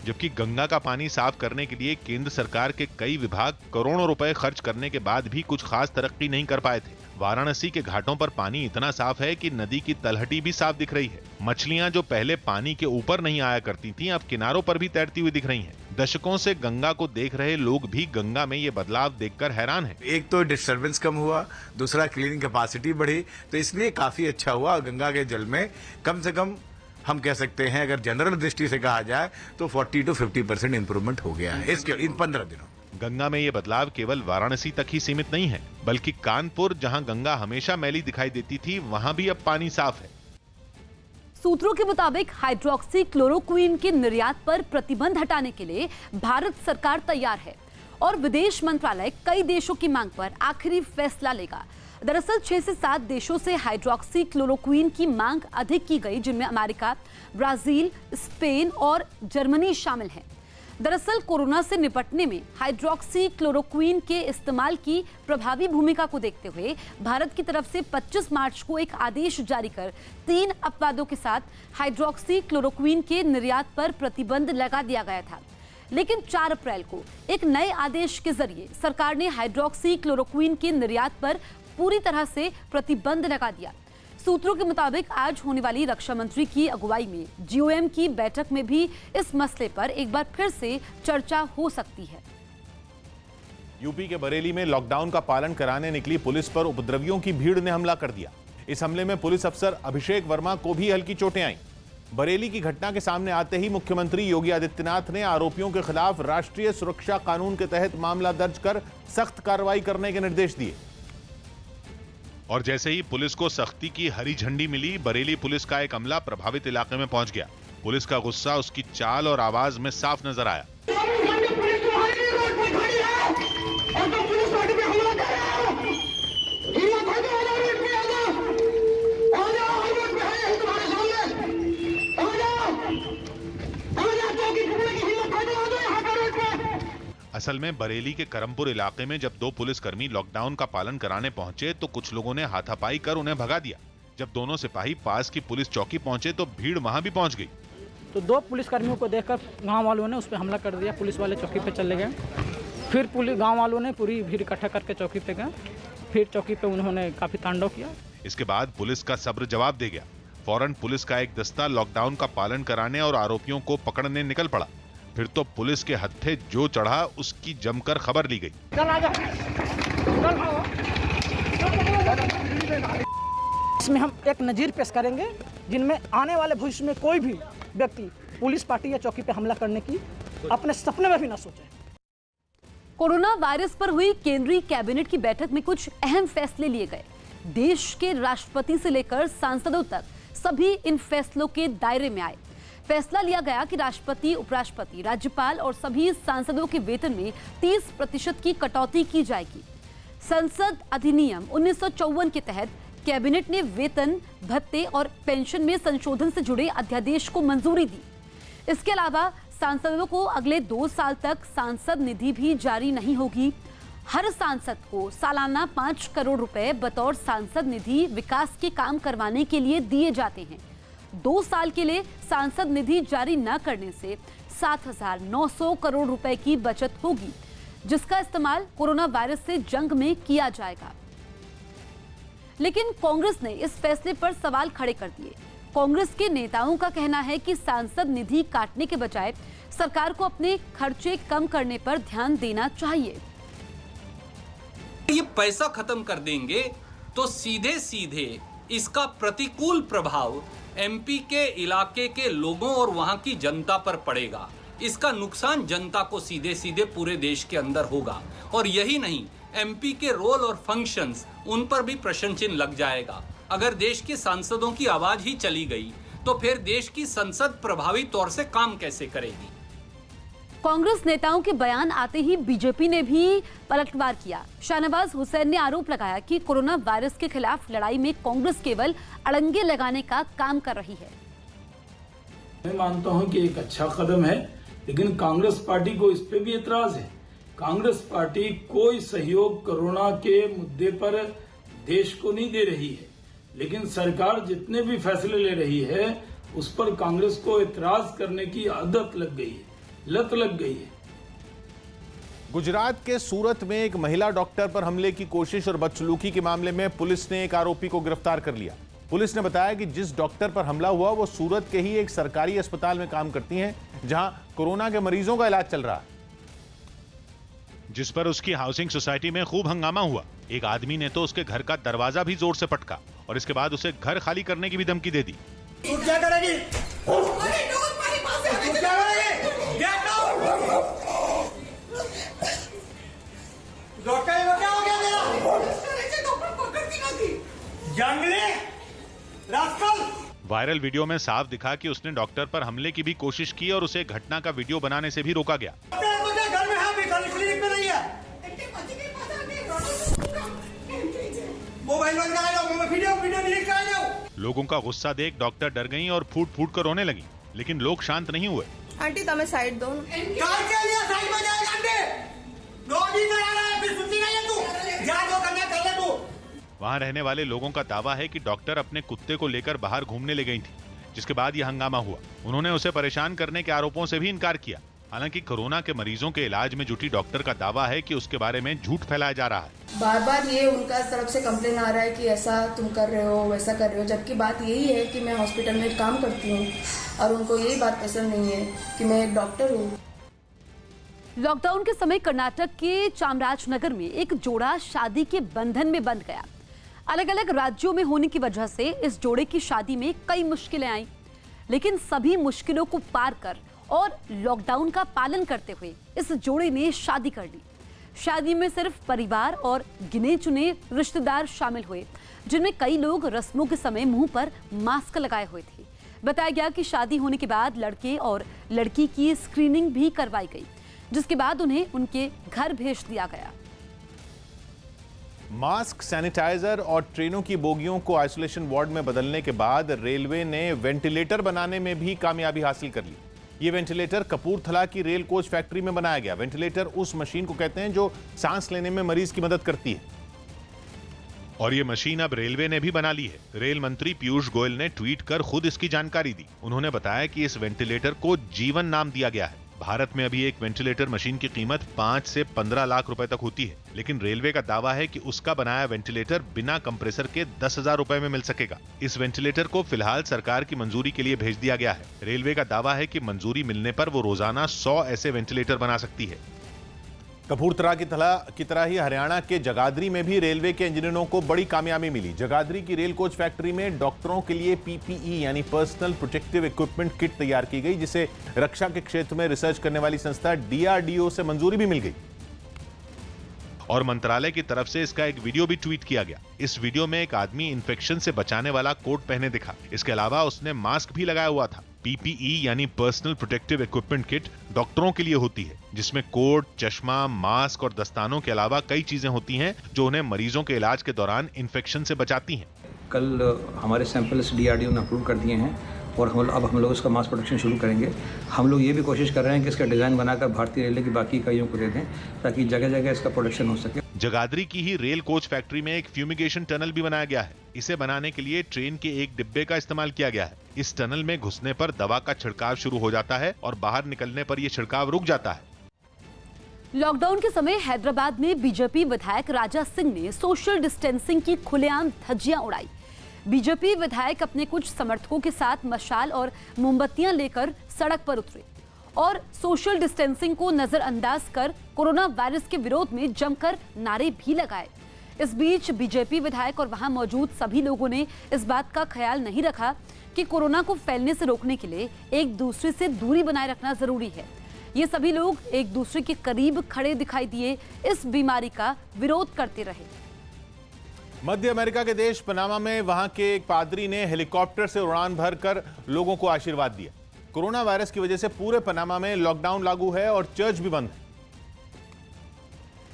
जबकि गंगा का पानी साफ करने के लिए केंद्र सरकार के कई विभाग करोड़ों रुपए खर्च करने के बाद भी कुछ खास तरक्की नहीं कर पाए थे। वाराणसी के घाटों पर पानी इतना साफ है कि नदी की तलहटी भी साफ दिख रही है। मछलियां जो पहले पानी के ऊपर नहीं आया करती थीं, अब किनारों पर भी तैरती हुई दिख रही हैं। दशकों से गंगा को देख रहे लोग भी गंगा में ये बदलाव देखकर हैरान हैं। एक तो डिस्टरबेंस कम हुआ, दूसरा क्लीनिंग कैपेसिटी बढ़ी, तो इसलिए काफी अच्छा हुआ। गंगा के जल में कम से कम हम कह सकते हैं, अगर जनरल दृष्टि से कहा जाए तो 40 to 50% इंप्रूवमेंट हो गया है इसके इन 15 दिनों। गंगा में ये बदलाव केवल वाराणसी तक ही सीमित नहीं है, बल्कि कानपुर, जहां गंगा हमेशा मैली दिखाई देती थी, वहां भी अब पानी साफ है। सूत्रों के मुताबिक हाइड्रोक्सी क्लोरोक्वीन के निर्यात पर प्रतिबंध हटाने के लिए भारत सरकार तैयार है और विदेश मंत्रालय कई देशों की मांग पर आखिरी फैसला लेगा। दरअसल 6 से 7 देशों से हाइड्रोक्सी क्लोरोक्वीन की मांग अधिक की गई, जिनमें अमेरिका, ब्राजील, स्पेन और जर्मनी शामिल हैं। दरअसल कोरोना से निपटने में हाइड्रोक्सी क्लोरोक्वीन के इस्तेमाल की प्रभावी भूमिका को देखते हुए भारत की तरफ से 25 मार्च को एक आदेश जारी कर 3 अपवादों के साथ हाइड्रोक्सी क्लोरोक्वीन के निर्यात पर प्रतिबंध लगा दिया गया था। लेकिन 4 अप्रैल को एक नए आदेश के जरिए सरकार ने हाइड्रोक्सी क्लोरोक्वीन के निर्यात पर पूरी तरह से प्रतिबंध लगा दिया। सूत्रों के मुताबिक आज होने वाली रक्षा मंत्री की अगुवाई में जीओएम की बैठक में भी इस मसले पर एक बार फिर से चर्चा हो सकती है। यूपी के बरेली में लॉकडाउन का पालन कराने निकली पुलिस पर उपद्रवियों की भीड़ ने हमला कर दिया। इस हमले में पुलिस अफसर अभिषेक वर्मा को भी हल्की चोटें आईं। बरेली की घटना के सामने आते ही मुख्यमंत्री योगी आदित्यनाथ ने आरोपियों के खिलाफ राष्ट्रीय सुरक्षा कानून के तहत मामला दर्ज कर सख्त कार्रवाई करने के निर्देश दिए। और जैसे ही पुलिस को सख्ती की हरी झंडी मिली, बरेली पुलिस का एक अमला प्रभावित इलाके में पहुंच गया। पुलिस का गुस्सा उसकी चाल और आवाज में साफ नजर आया। असल में बरेली के करमपुर इलाके में जब 2 पुलिसकर्मी लॉकडाउन का पालन कराने पहुंचे तो कुछ लोगों ने हाथापाई कर उन्हें भगा दिया। जब दोनों सिपाही पास की पुलिस चौकी पहुंचे तो भीड़ वहां भी पहुंच गई। तो 2 पुलिसकर्मियों को देखकर गांव वालों ने उस पर हमला कर दिया। पुलिस वाले चौकी पे चले गए। फिर पुलिस गाँव वालों ने पूरी भीड़ इकट्ठा करके चौकी पे गए। फिर चौकी पे उन्होंने काफी तांडव किया। इसके बाद पुलिस का सब्र जवाब दे गया। फौरन पुलिस का एक दस्ता लॉकडाउन का पालन कराने और आरोपियों को पकड़ने निकल पड़ा। फिर तो पुलिस के हत्थे जो चढ़ा उसकी जमकर खबर ली गई। इसमें हम एक नजीर पेश करेंगे जिनमें आने वाले भविष्य में कोई भी व्यक्ति पुलिस पार्टी या चौकी पे हमला करने की अपने सपने में भी ना सोचे। कोरोना वायरस पर हुई केंद्रीय कैबिनेट की बैठक में कुछ अहम फैसले लिए गए। देश के राष्ट्रपति से लेकर सांसदों तक सभी इन फैसलों के दायरे में आए। फैसला लिया गया कि राष्ट्रपति, उपराष्ट्रपति, राज्यपाल और सभी सांसदों के वेतन में 30% की कटौती की जाएगी। संसद अधिनियम 1954 के तहत कैबिनेट ने वेतन, भत्ते और पेंशन में संशोधन से जुड़े अध्यादेश को मंजूरी दी। इसके अलावा सांसदों को अगले 2 साल तक सांसद निधि भी जारी नहीं होगी। हर सांसद को सालाना 5 करोड़ रुपए बतौर सांसद निधि विकास के काम करवाने के लिए दिए जाते हैं। 2 साल के लिए सांसद निधि जारी न करने से 7,900 करोड़ रुपए की बचत होगी, जिसका इस्तेमाल कोरोना वायरस से जंग में किया जाएगा। लेकिन कांग्रेस ने इस फैसले पर सवाल खड़े कर दिए। कांग्रेस के नेताओं का कहना है कि सांसद निधि काटने के बजाय सरकार को अपने खर्चे कम करने पर ध्यान देना चाहिए। ये पैसा खत्म कर देंगे तो सीधे सीधे इसका प्रतिकूल प्रभाव एमपी के इलाके के लोगों और वहां की जनता पर पड़ेगा। इसका नुकसान जनता को सीधे सीधे पूरे देश के अंदर होगा। और यही नहीं, एमपी के रोल और फंक्शंस, उन पर भी प्रश्न चिन्ह लग जाएगा। अगर देश के सांसदों की आवाज ही चली गई तो फिर देश की संसद प्रभावी तौर से काम कैसे करेगी। कांग्रेस नेताओं के बयान आते ही बीजेपी ने भी पलटवार किया। शाहनवाज हुसैन ने आरोप लगाया कि कोरोना वायरस के खिलाफ लड़ाई में कांग्रेस केवल अड़ंगे लगाने का काम कर रही है। मैं मानता हूं कि एक अच्छा कदम है, लेकिन कांग्रेस पार्टी को इस पे भी एतराज है। कांग्रेस पार्टी कोई सहयोग कोरोना के मुद्दे पर देश को नहीं दे रही है, लेकिन सरकार जितने भी फैसले ले रही है उस पर कांग्रेस को एतराज करने की आदत लग गई है, लत लग गई है। गुजरात के सूरत में एक महिला डॉक्टर पर हमले की कोशिश और बदसलूकी के मामले में पुलिस ने एक आरोपी को गिरफ्तार कर लिया। पुलिस ने बताया कि जिस डॉक्टर पर हमला हुआ वो सूरत के ही एक सरकारी अस्पताल में काम करती हैं, जहां कोरोना के मरीजों का इलाज चल रहा है, जिस पर उसकी हाउसिंग सोसाइटी में खूब हंगामा हुआ। एक आदमी ने तो उसके घर का दरवाजा भी जोर से पटका और इसके बाद उसे घर खाली करने की भी धमकी दे दी। क्या करेगी? वायरल वीडियो में साफ दिखा कि उसने डॉक्टर पर हमले की भी कोशिश की और उसे घटना का वीडियो बनाने से भी रोका गया। लोगों का गुस्सा देख डॉक्टर डर गईं और फूट फूट कर रोने लगी, लेकिन लोग शांत नहीं हुए। आंटी तमें साइड दो। वहां रहने वाले लोगों का दावा है कि डॉक्टर अपने कुत्ते को लेकर बाहर घूमने ले गई थी, जिसके बाद यह हंगामा हुआ। उन्होंने उसे परेशान करने के आरोपों से भी इनकार किया। हालांकि कोरोना के मरीजों के इलाज में जुटी डॉक्टर का दावा है कि उसके बारे में झूठ फैलाया जा रहा है। बार बार ये उनका तरफ से कंप्लेन आ रहा है कि ऐसा तुम कर रहे हो, वैसा कर रहे हो, जबकि बात यही है कि मैं हॉस्पिटल में काम करती हूँ और उनको यही बात पसंद नहीं है कि मैं एक डॉक्टर हूँ। लॉकडाउन के समय कर्नाटक के चामराजनगर में एक जोड़ा शादी के बंधन में बंध गया। अलग अलग राज्यों में होने की वजह से इस जोड़े की शादी में कई मुश्किलें आई, लेकिन सभी मुश्किलों को पार कर और लॉकडाउन का पालन करते हुए इस जोड़े ने शादी कर ली। शादी में सिर्फ परिवार और गिने चुने रिश्तेदार शामिल हुए, जिनमें कई लोग रस्मों के समय मुंह पर मास्क लगाए हुए थे। बताया गया कि शादी होने के बाद लड़के और लड़की की स्क्रीनिंग भी करवाई गई, जिसके बाद उन्हें उनके घर भेज दिया गया। मास्क, सैनिटाइजर और ट्रेनों की बोगियों को आइसोलेशन वार्ड में बदलने के बाद रेलवे ने वेंटिलेटर बनाने में भी कामयाबी हासिल कर ली। ये वेंटिलेटर कपूरथला की रेल कोच फैक्ट्री में बनाया गया। वेंटिलेटर उस मशीन को कहते हैं जो सांस लेने में मरीज की मदद करती है, और ये मशीन अब रेलवे ने भी बना ली है। रेल मंत्री पीयूष गोयल ने ट्वीट कर खुद इसकी जानकारी दी। उन्होंने बताया कि इस वेंटिलेटर को जीवन नाम दिया गया है। भारत में अभी एक वेंटिलेटर मशीन की कीमत 5 से 15 लाख रुपए तक होती है, लेकिन रेलवे का दावा है कि उसका बनाया वेंटिलेटर बिना कंप्रेसर के 10,000 रुपए में मिल सकेगा। इस वेंटिलेटर को फिलहाल सरकार की मंजूरी के लिए भेज दिया गया है। रेलवे का दावा है कि मंजूरी मिलने पर वो रोजाना 100 ऐसे वेंटिलेटर बना सकती है। कपूरथला की तरह ही हरियाणा के जगाधरी में भी रेलवे के इंजीनियरों को बड़ी कामयाबी मिली। जगाधरी की रेल कोच फैक्ट्री में डॉक्टरों के लिए पीपीई यानी पर्सनल प्रोटेक्टिव इक्विपमेंट किट तैयार की गई, जिसे रक्षा के क्षेत्र में रिसर्च करने वाली संस्था डीआरडीओ से मंजूरी भी मिल गई और मंत्रालय की तरफ से इसका एक वीडियो भी ट्वीट किया गया। इस वीडियो में एक आदमी इन्फेक्शन से बचाने वाला कोट पहने दिखा। इसके अलावा उसने मास्क भी लगाया हुआ था। पीपीई यानी पर्सनल प्रोटेक्टिव इक्विपमेंट किट डॉक्टरों के लिए होती है, जिसमें कोट, चश्मा, मास्क और दस्तानों के अलावा कई चीजें होती हैं जो उन्हें मरीजों के इलाज के दौरान इन्फेक्शन से बचाती हैं। कल हमारे सैंपल्स डीआरडीओ ने अप्रूव कर दिए हैं और अब हम लोग इसका मास प्रोडक्शन शुरू करेंगे। हम लोग ये भी कोशिश कर रहे हैं कि इसका डिज़ाइन बनाकर भारतीय रेलवे की बाकी इकाइयों को दे दें ताकि जगह जगह इसका प्रोडक्शन हो सके। जगाधरी की ही रेल कोच फैक्ट्री में एक फ्यूमिगेशन टनल भी बनाया गया है। इसे बनाने के लिए ट्रेन के एक डिब्बे का इस्तेमाल किया गया है। इस टनल में घुसने पर दवा का छिड़काव शुरू हो जाता है और बाहर निकलने पर यह छिड़काव रुक जाता है। लॉकडाउन के समय हैदराबाद में बीजेपी विधायक राजा सिंह ने सोशल डिस्टेंसिंग की खुलेआम धज्जियां उड़ाई। बीजेपी विधायक अपने कुछ समर्थकों के साथ मशाल और मोमबत्तियां लेकर सड़क पर उतरे और सोशल डिस्टेंसिंग को नजरअंदाज कर कोरोना वायरस के विरोध में जमकर नारे भी लगाए। इस बीच बीजेपी विधायक और वहां मौजूद सभी लोगों ने इस बात का ख्याल नहीं रखा कि कोरोना को फैलने से रोकने के लिए एक दूसरे से दूरी बनाए रखना जरूरी है। ये सभी लोग एक दूसरे के करीब खड़े दिखाई दिए, इस बीमारी का विरोध करते रहे। मध्य अमेरिका के देश पनामा में वहां के एक पादरी ने हेलीकॉप्टर से उड़ान भरकर लोगों को आशीर्वाद दिया। कोरोना वायरस की वजह से पूरे पनामा में लॉकडाउन लागू है और चर्च भी बंद है।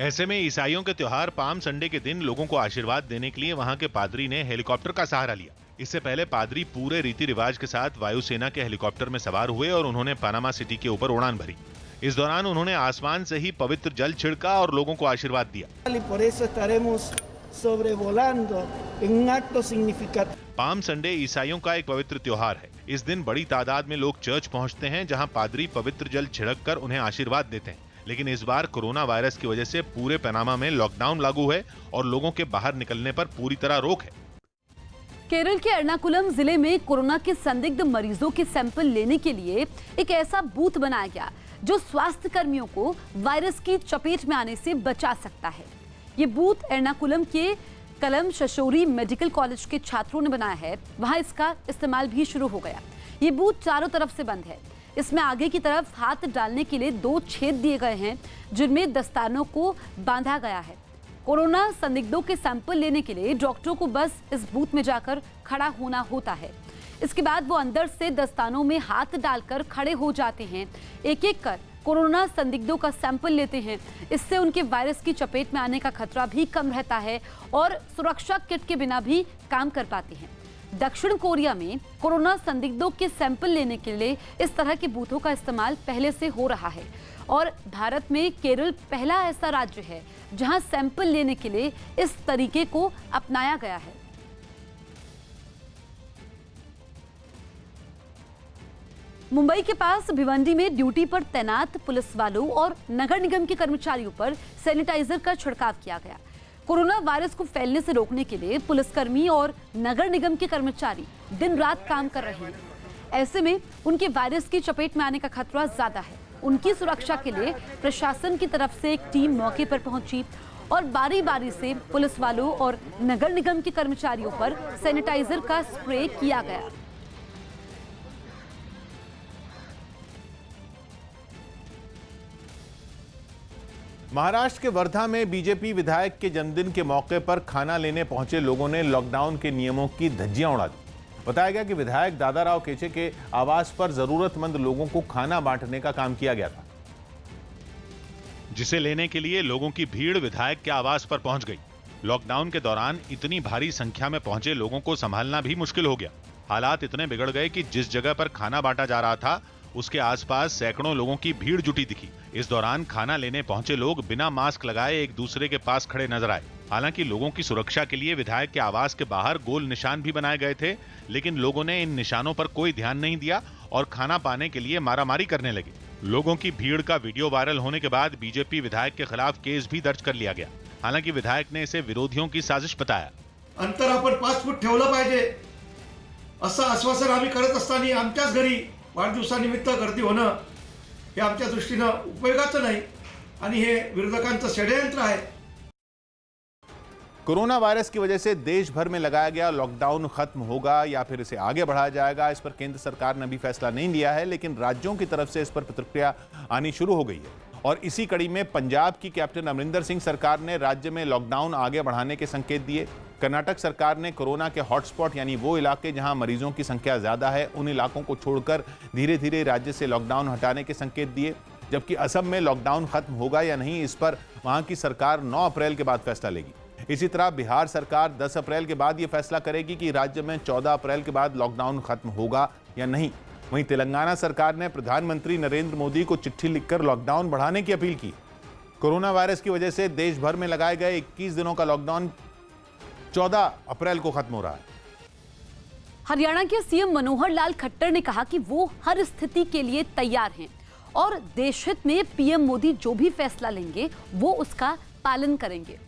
ऐसे में ईसाइयों के त्योहार पाम संडे के दिन लोगों को आशीर्वाद देने के लिए वहां के पादरी ने हेलीकॉप्टर का सहारा लिया। इससे पहले पादरी पूरे रीति रिवाज के साथ वायुसेना के हेलीकॉप्टर में सवार हुए और उन्होंने पनामा सिटी के ऊपर उड़ान भरी। इस दौरान उन्होंने आसमान से ही पवित्र जल छिड़का और लोगों को आशीर्वाद दिया। पाम संडे ईसाइयों का एक पवित्र त्योहार है। इस दिन बड़ी तादाद में लोग चर्च पहुंचते हैं, जहां पादरी पवित्र जल छिड़ककर उन्हें आशीर्वाद देते हैं। लेकिन इस बार कोरोना वायरस की वजह से पूरे पनामा में लॉकडाउन लागू है और लोगों के बाहर निकलने पर पूरी तरह रोक है। केरल के एर्नाकुलम जिले में कोरोना के संदिग्ध मरीजों के सैंपल लेने के लिए एक ऐसा बूथ बनाया गया जो स्वास्थ्य कर्मियों को वायरस की चपेट में आने से बचा सकता है। ये बूथ एर्नाकुलम के कलम शशोरी मेडिकल कॉलेज के छात्रों ने बनाया है। वहां इसका इस्तेमाल भी शुरू हो गया। ये बूथ चारों तरफ से बंद है। इसमें आगे की तरफ हाथ डालने के लिए 2 छेद दिए गए हैं, जिनमें दस्तानों को बांधा गया है। कोरोना संदिग्धों के सैंपल लेने के लिए डॉक्टरों को बस इस बूथ में जाकर खड़ा होना होता है। इसके बाद वो अंदर से दस्तानों में हाथ डालकर खड़े हो जाते हैं। एक एक कर कोरोना संदिग्धों का सैंपल लेते हैं। इससे उनके वायरस की चपेट में आने का खतरा भी कम रहता है और सुरक्षा किट के बिना भी काम कर पाते हैं। दक्षिण कोरिया में कोरोना संदिग्धों के सैंपल लेने के लिए इस तरह के बूथों का इस्तेमाल पहले से हो रहा है और भारत में केरल पहला ऐसा राज्य है जहां सैंपल लेने के लिए इस तरीके को अपनाया गया है। मुंबई के पास भिवंडी में ड्यूटी पर तैनात पुलिस वालों और नगर निगम के कर्मचारियों पर सैनिटाइजर का छिड़काव किया गया। कोरोना वायरस को फैलने से रोकने के लिए पुलिसकर्मी और नगर निगम के कर्मचारी दिन रात काम कर रहे हैं। ऐसे में उनके वायरस की चपेट में आने का खतरा ज्यादा है। उनकी सुरक्षा के लिए प्रशासन की तरफ से एक टीम मौके पर पहुंची और बारी बारी से पुलिस वालों और नगर निगम के कर्मचारियों पर सैनिटाइजर का स्प्रे किया गया। महाराष्ट्र के वर्धा में बीजेपी विधायक के जन्मदिन के मौके पर खाना लेने पहुंचे लोगों ने लॉकडाउन के नियमों की धज्जियां उड़ा दी। बताया गया कि विधायक दादाराव केचे के आवास पर जरूरतमंद लोगों को खाना बांटने का काम किया गया था, जिसे लेने के लिए लोगों की भीड़ विधायक के आवास पर पहुंच गई। लॉकडाउन के दौरान इतनी भारी संख्या में पहुंचे लोगों को संभालना भी मुश्किल हो गया। हालात इतने बिगड़ गए कि जिस जगह पर खाना बांटा जा रहा था उसके आसपास सैकड़ों लोगों की भीड़ जुटी दिखी। इस दौरान खाना लेने पहुंचे लोग बिना मास्क लगाए एक दूसरे के पास खड़े नजर आए। हालांकि लोगों की सुरक्षा के लिए विधायक के आवास के बाहर गोल निशान भी बनाए गए थे, लेकिन लोगों ने इन निशानों पर कोई ध्यान नहीं दिया और खाना पाने के लिए मारामारी करने लगे। लोगों की भीड़ का वीडियो वायरल होने के बाद बीजेपी विधायक के खिलाफ केस भी दर्ज कर लिया गया। हालांकि विधायक ने इसे विरोधियों की साजिश बताया। अंतर आपण 5 फूट ठेवलं पाहिजे असं आश्वासन आम्ही करत असताना आमच्याच घरी वाढदिवसानिमित्त गर्दी होणं हे आमच्या दृष्टीनं उपयोगाचं नाही आणि हे विरोधकांचं षड्यंत्र आहे। कोरोना वायरस की वजह से देश भर में लगाया गया लॉकडाउन खत्म होगा या फिर इसे आगे बढ़ाया जाएगा, इस पर केंद्र सरकार ने अभी फैसला नहीं लिया है, लेकिन राज्यों की तरफ से इस पर प्रतिक्रिया आनी शुरू हो गई है। और इसी कड़ी में पंजाब की कैप्टन अमरिंदर सिंह सरकार ने राज्य में लॉकडाउन आगे बढ़ाने के संकेत दिए। कर्नाटक सरकार ने कोरोना के हॉटस्पॉट यानी वो इलाके जहां मरीजों की संख्या ज्यादा है उन इलाकों को छोड़कर धीरे धीरे राज्य से लॉकडाउन हटाने के संकेत दिए। जबकि असम में लॉकडाउन खत्म होगा या नहीं, इस पर वहां की सरकार 9 अप्रैल के बाद फैसला लेगी। इसी तरह बिहार सरकार 10 अप्रैल के बाद यह फैसला करेगी कि राज्य में 14 अप्रैल के बाद लॉकडाउन खत्म होगा या नहीं। वहीं तेलंगाना सरकार ने प्रधानमंत्री नरेंद्र मोदी को चिट्ठी लिखकर लॉकडाउन बढ़ाने की अपील की। कोरोना वायरस की वजह से देश भर में लगाए गए 21 दिनों का लॉकडाउन 14 अप्रैल को खत्म हो रहा है। हरियाणा के सीएम मनोहर लाल खट्टर ने कहा कि वो हर स्थिति के लिए तैयार हैं और देश हित में पीएम मोदी जो भी फैसला लेंगे वो उसका पालन करेंगे।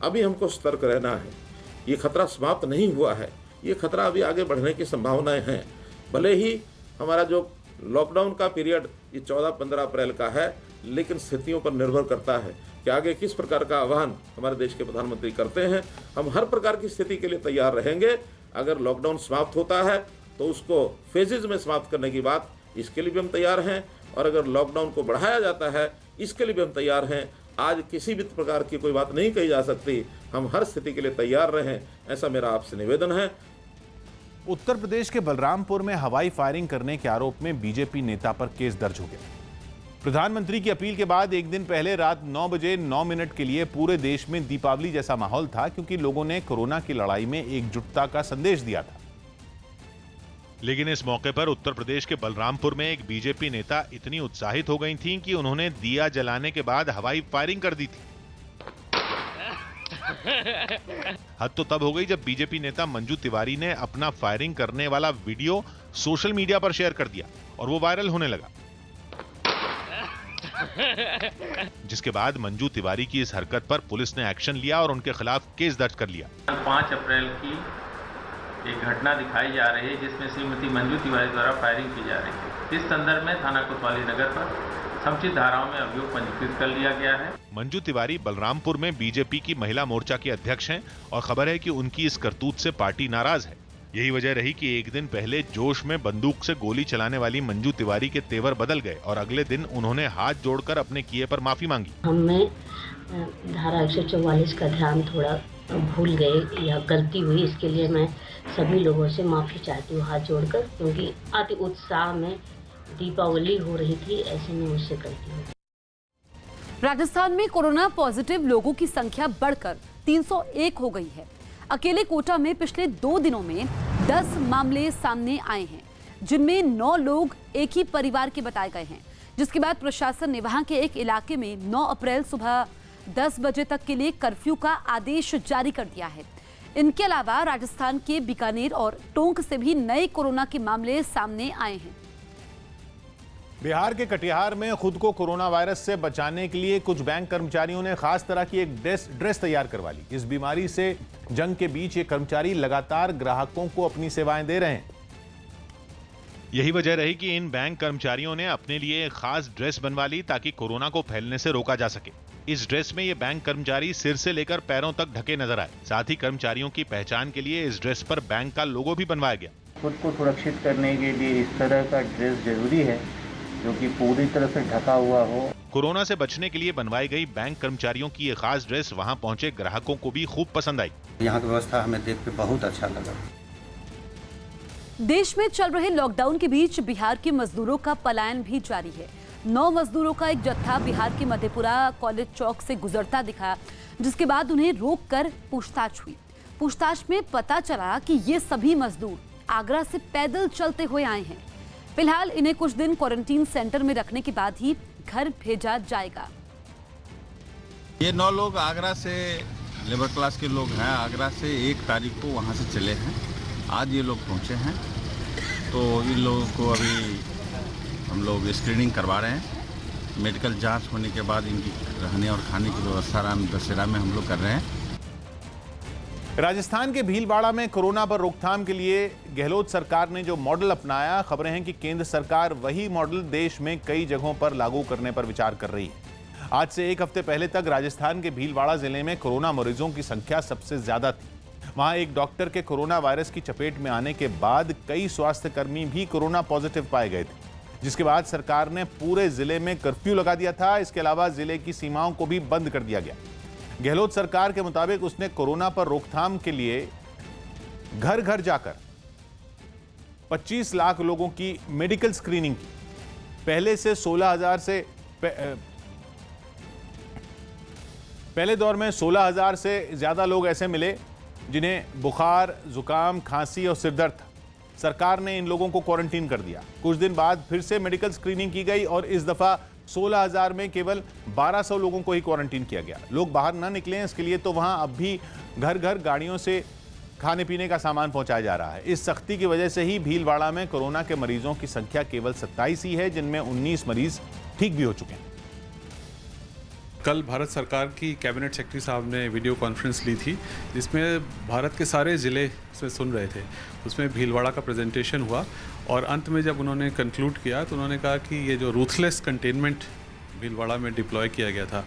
अभी हमको सतर्क रहना है ये खतरा समाप्त नहीं हुआ है, ये खतरा अभी आगे बढ़ने की संभावनाएं हैं। भले ही हमारा जो लॉकडाउन का पीरियड ये 14-15 अप्रैल का है, लेकिन स्थितियों पर निर्भर करता है कि आगे किस प्रकार का आह्वान हमारे देश के प्रधानमंत्री करते हैं। हम हर प्रकार की स्थिति के लिए तैयार रहेंगे। अगर लॉकडाउन समाप्त होता है तो उसको फेजेज में समाप्त करने की बात, इसके लिए भी हम तैयार हैं, और अगर लॉकडाउन को बढ़ाया जाता है इसके लिए भी हम तैयार हैं। आज किसी भी प्रकार की कोई बात नहीं कही जा सकती, हम हर स्थिति के लिए तैयार रहें, ऐसा मेरा आपसे निवेदन है। उत्तर प्रदेश के बलरामपुर में हवाई फायरिंग करने के आरोप में बीजेपी नेता पर केस दर्ज हो गया। प्रधानमंत्री की अपील के बाद एक दिन पहले रात 9 बजे 9 मिनट के लिए पूरे देश में दीपावली जैसा माहौल था, क्योंकि लोगों ने कोरोना की लड़ाई में एकजुटता का संदेश दिया था। लेकिन इस मौके पर उत्तर प्रदेश के बलरामपुर में एक बीजेपी नेता इतनी उत्साहित हो गई थीं कि उन्होंने दिया जलाने के बाद हवाई फायरिंग कर दी थी। हद तो तब हो गई जब बीजेपी नेता मंजू तिवारी ने अपना फायरिंग करने वाला वीडियो सोशल मीडिया पर शेयर कर दिया और वो वायरल होने लगा। जिसके बाद मंजू तिवारी की इस हरकत पर पुलिस ने एक्शन लिया और उनके खिलाफ केस दर्ज कर लिया। 5 अप्रैल की एक घटना दिखाई जा रही है जिसमें श्रीमती मंजू तिवारी द्वारा फायरिंग की जा रही है। इस संदर्भ में थाना कोतवाली नगर पर समुचित धाराओं में अभियोग पंजीकृत कर लिया गया है। मंजू तिवारी बलरामपुर में बीजेपी की महिला मोर्चा की अध्यक्ष हैं और खबर है कि उनकी इस करतूत से पार्टी नाराज है। यही वजह रही कि एक दिन पहले जोश में बंदूक से गोली चलाने वाली मंजू तिवारी के तेवर बदल गए और अगले दिन उन्होंने हाथ जोड़कर अपने किए पर माफी मांगी। हमें धारा 144 का ध्यान थोड़ा भूल गए या गलती हुई, इसके लिए मैं सभी लोगों से माफी चाहती हूँ हाथ जोड़कर, क्योंकि अति उत्साह में दीपावली हो रही थी, ऐसे में मुझसे गलती हुई। राजस्थान में कोरोना पॉजिटिव लोगों की संख्या बढ़कर 301 हो गई है। अकेले कोटा में पिछले 2 दिनों में 10 मामले सामने आए हैं, जिनमें 9 लोग एक ही परिवार के बताए गए हैं, जिसके बाद प्रशासन ने वहां के एक इलाके में 9 अप्रैल सुबह 10 बजे तक के लिए कर्फ्यू का आदेश जारी कर दिया है। इनके अलावा राजस्थान के बीकानेर और टोंक से भी नए कोरोना के मामले सामने आए हैं। बिहार के कटिहार में खुद को कोरोना वायरस से बचाने के लिए कुछ बैंक कर्मचारियों ने खास तरह की एक ड्रेस तैयार करवा ली। इस बीमारी से जंग के बीच ये कर्मचारी लगातार ग्राहकों को अपनी सेवाएं दे रहे हैं। यही वजह रही कि इन बैंक कर्मचारियों ने अपने लिए एक खास ड्रेस बनवा ली ताकि कोरोना को फैलने से रोका जा सके। इस ड्रेस में ये बैंक कर्मचारी सिर से लेकर पैरों तक ढके नजर आए। साथ ही कर्मचारियों की पहचान के लिए इस ड्रेस पर बैंक का लोगो भी बनवाया गया। खुद को सुरक्षित करने के लिए इस तरह का ड्रेस जरूरी है जो कि पूरी तरह से ढका हुआ हो। कोरोना से बचने के लिए बनवाई गई बैंक कर्मचारियों की ये खास ड्रेस वहां पहुंचे ग्राहकों को भी खूब पसंद आई। यहाँ की व्यवस्था हमें देख के बहुत अच्छा लगा। देश में चल रहे लॉकडाउन के बीच बिहार के मजदूरों का पलायन भी जारी है। 9 मजदूरों का एक जत्था बिहार के मधेपुरा कॉलेज चौक से गुजरता दिखा, जिसके बाद उन्हें रोककर पूछताछ हुई। पूछताछ में पता चला कि ये सभी मजदूर आगरा से पैदल चलते हुए आए हैं। फिलहाल इन्हें कुछ दिन क्वारंटीन सेंटर में रखने के बाद ही घर भेजा जाएगा। ये 9 लोग आगरा से लेबर क्लास के लोग हैं। आगरा से 1 तारीख को वहाँ से चले हैं। आज ये लोग पहुँचे हैं, तो इन लोगों को अभी हम लोग स्क्रीनिंग करवा रहे हैं। मेडिकल जांच होने के बाद इनकी रहने और खाने की व्यवस्था दशहरा में हम लोग कर रहे हैं। राजस्थान के भीलवाड़ा में कोरोना पर रोकथाम के लिए गहलोत सरकार ने जो मॉडल अपनाया, खबरें हैं कि केंद्र सरकार वही मॉडल देश में कई जगहों पर लागू करने पर विचार कर रही है। आज से 1 हफ्ते पहले तक राजस्थान के भीलवाड़ा जिले में कोरोना मरीजों की संख्या सबसे ज्यादा थी। वहां एक डॉक्टर के कोरोना वायरस की चपेट में आने के बाद कई स्वास्थ्यकर्मी भी कोरोना पॉजिटिव पाए गए थे, जिसके बाद सरकार ने पूरे जिले में कर्फ्यू लगा दिया था। इसके अलावा जिले की सीमाओं को भी बंद कर दिया गया। गहलोत सरकार के मुताबिक उसने कोरोना पर रोकथाम के लिए घर घर जाकर 25 लाख लोगों की मेडिकल स्क्रीनिंग की। पहले से 16,000 से पहले दौर में 16,000 से ज्यादा लोग ऐसे मिले जिन्हें बुखार, जुकाम, खांसी और सिरदर्द था। सरकार ने इन लोगों को क्वारंटीन कर दिया। कुछ दिन बाद फिर से मेडिकल स्क्रीनिंग की गई और इस दफा 16,000 में केवल 1200 लोगों को ही क्वारंटीन किया गया। लोग बाहर ना निकलें इसके लिए तो वहां अब भी घर घर गाड़ियों से खाने पीने का सामान पहुंचाया जा रहा है। इस सख्ती की वजह से ही भीलवाड़ा में कोरोना के मरीजों की संख्या केवल 27 ही है, जिनमें 19 मरीज ठीक भी हो चुके हैं। कल भारत सरकार की कैबिनेट सेक्रेटरी साहब ने वीडियो कॉन्फ्रेंस ली थी, जिसमें भारत के सारे ज़िले से सुन रहे थे। उसमें भीलवाड़ा का प्रेजेंटेशन हुआ और अंत में जब उन्होंने कंक्लूड किया तो उन्होंने कहा कि ये जो रूथलेस कंटेनमेंट भीलवाड़ा में डिप्लॉय किया गया था,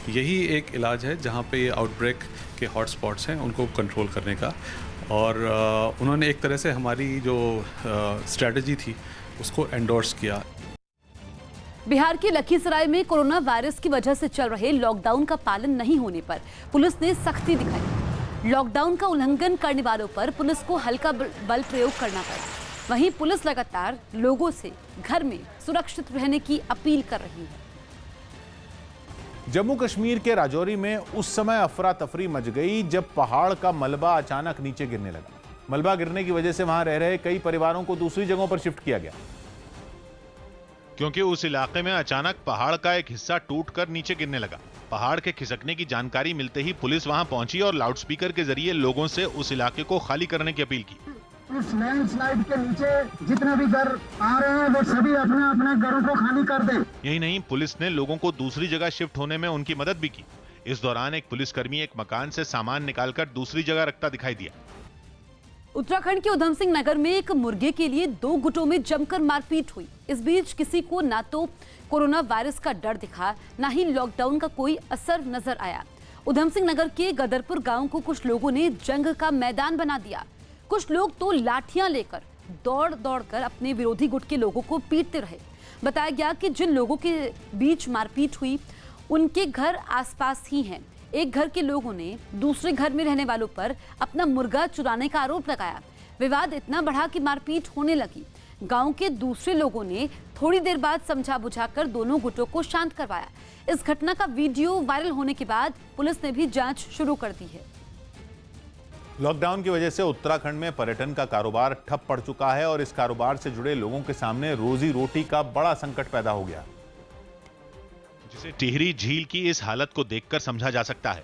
यही एक इलाज है जहाँ पे ये आउटब्रेक के हॉटस्पॉट्स हैं उनको कंट्रोल करने का। और उन्होंने एक तरह से हमारी जो स्ट्रैटेजी थी उसको एंडोर्स किया। बिहार के लखीसराय में कोरोना वायरस की वजह से चल रहे लॉकडाउन का पालन नहीं होने पर पुलिस ने सख्ती दिखाई। लॉकडाउन का उल्लंघन करने वालों पर पुलिस को हल्का बल प्रयोग करना पड़ा। वहीं पुलिस लगातार लोगों से घर में सुरक्षित रहने की अपील कर रही है। जम्मू कश्मीर के राजौरी में उस समय अफरा तफरी मच गई जब पहाड़ का मलबा अचानक नीचे गिरने लगा। मलबा गिरने की वजह से वहां रह रहे कई परिवारों को दूसरी जगहों पर शिफ्ट किया गया, क्योंकि उस इलाके में अचानक पहाड़ का एक हिस्सा टूटकर नीचे गिरने लगा। पहाड़ के खिसकने की जानकारी मिलते ही पुलिस वहां पहुंची और लाउडस्पीकर के जरिए लोगों से उस इलाके को खाली करने की अपील की। इस लैंडस्लाइड के नीचे जितने भी घर आ रहे हैं वो सभी अपने अपने घरों को खाली कर दें। यही नहीं, पुलिस ने लोगों को दूसरी जगह शिफ्ट होने में उनकी मदद भी की। इस दौरान एक पुलिसकर्मी एक मकान से सामान निकालकर दूसरी जगह रखता दिखाई दिया। उत्तराखंड के उधम सिंह नगर में एक मुर्गे के लिए 2 गुटों में जमकर मारपीट हुई। इस बीच किसी को ना तो कोरोना वायरस का डर दिखा, ना ही लॉकडाउन का कोई असर नजर आया। उधम सिंह नगर के गदरपुर गांव को कुछ लोगों ने जंग का मैदान बना दिया। कुछ लोग तो लाठियां लेकर दौड़ दौड़कर अपने विरोधी गुट के लोगों को पीटते रहे। बताया गया कि जिन लोगों के बीच मारपीट हुई उनके घर आसपास ही हैं। एक घर के लोगों ने दूसरे घर में रहने वालों पर अपना मुर्गा चुराने का आरोप लगाया। विवाद इतना बढ़ा कि मारपीट होने लगी। गांव के दूसरे लोगों ने थोड़ी देर बाद समझा बुझाकर दोनों गुटों को शांत करवाया। इस घटना का वीडियो वायरल होने के बाद पुलिस ने भी जांच शुरू कर दी है। लॉकडाउन की वजह से उत्तराखंड में पर्यटन का कारोबार ठप पड़ चुका है और इस कारोबार से जुड़े लोगों के सामने रोजी रोटी का बड़ा संकट पैदा हो गया, जिसे टिहरी झील की इस हालत को देखकर समझा जा सकता है।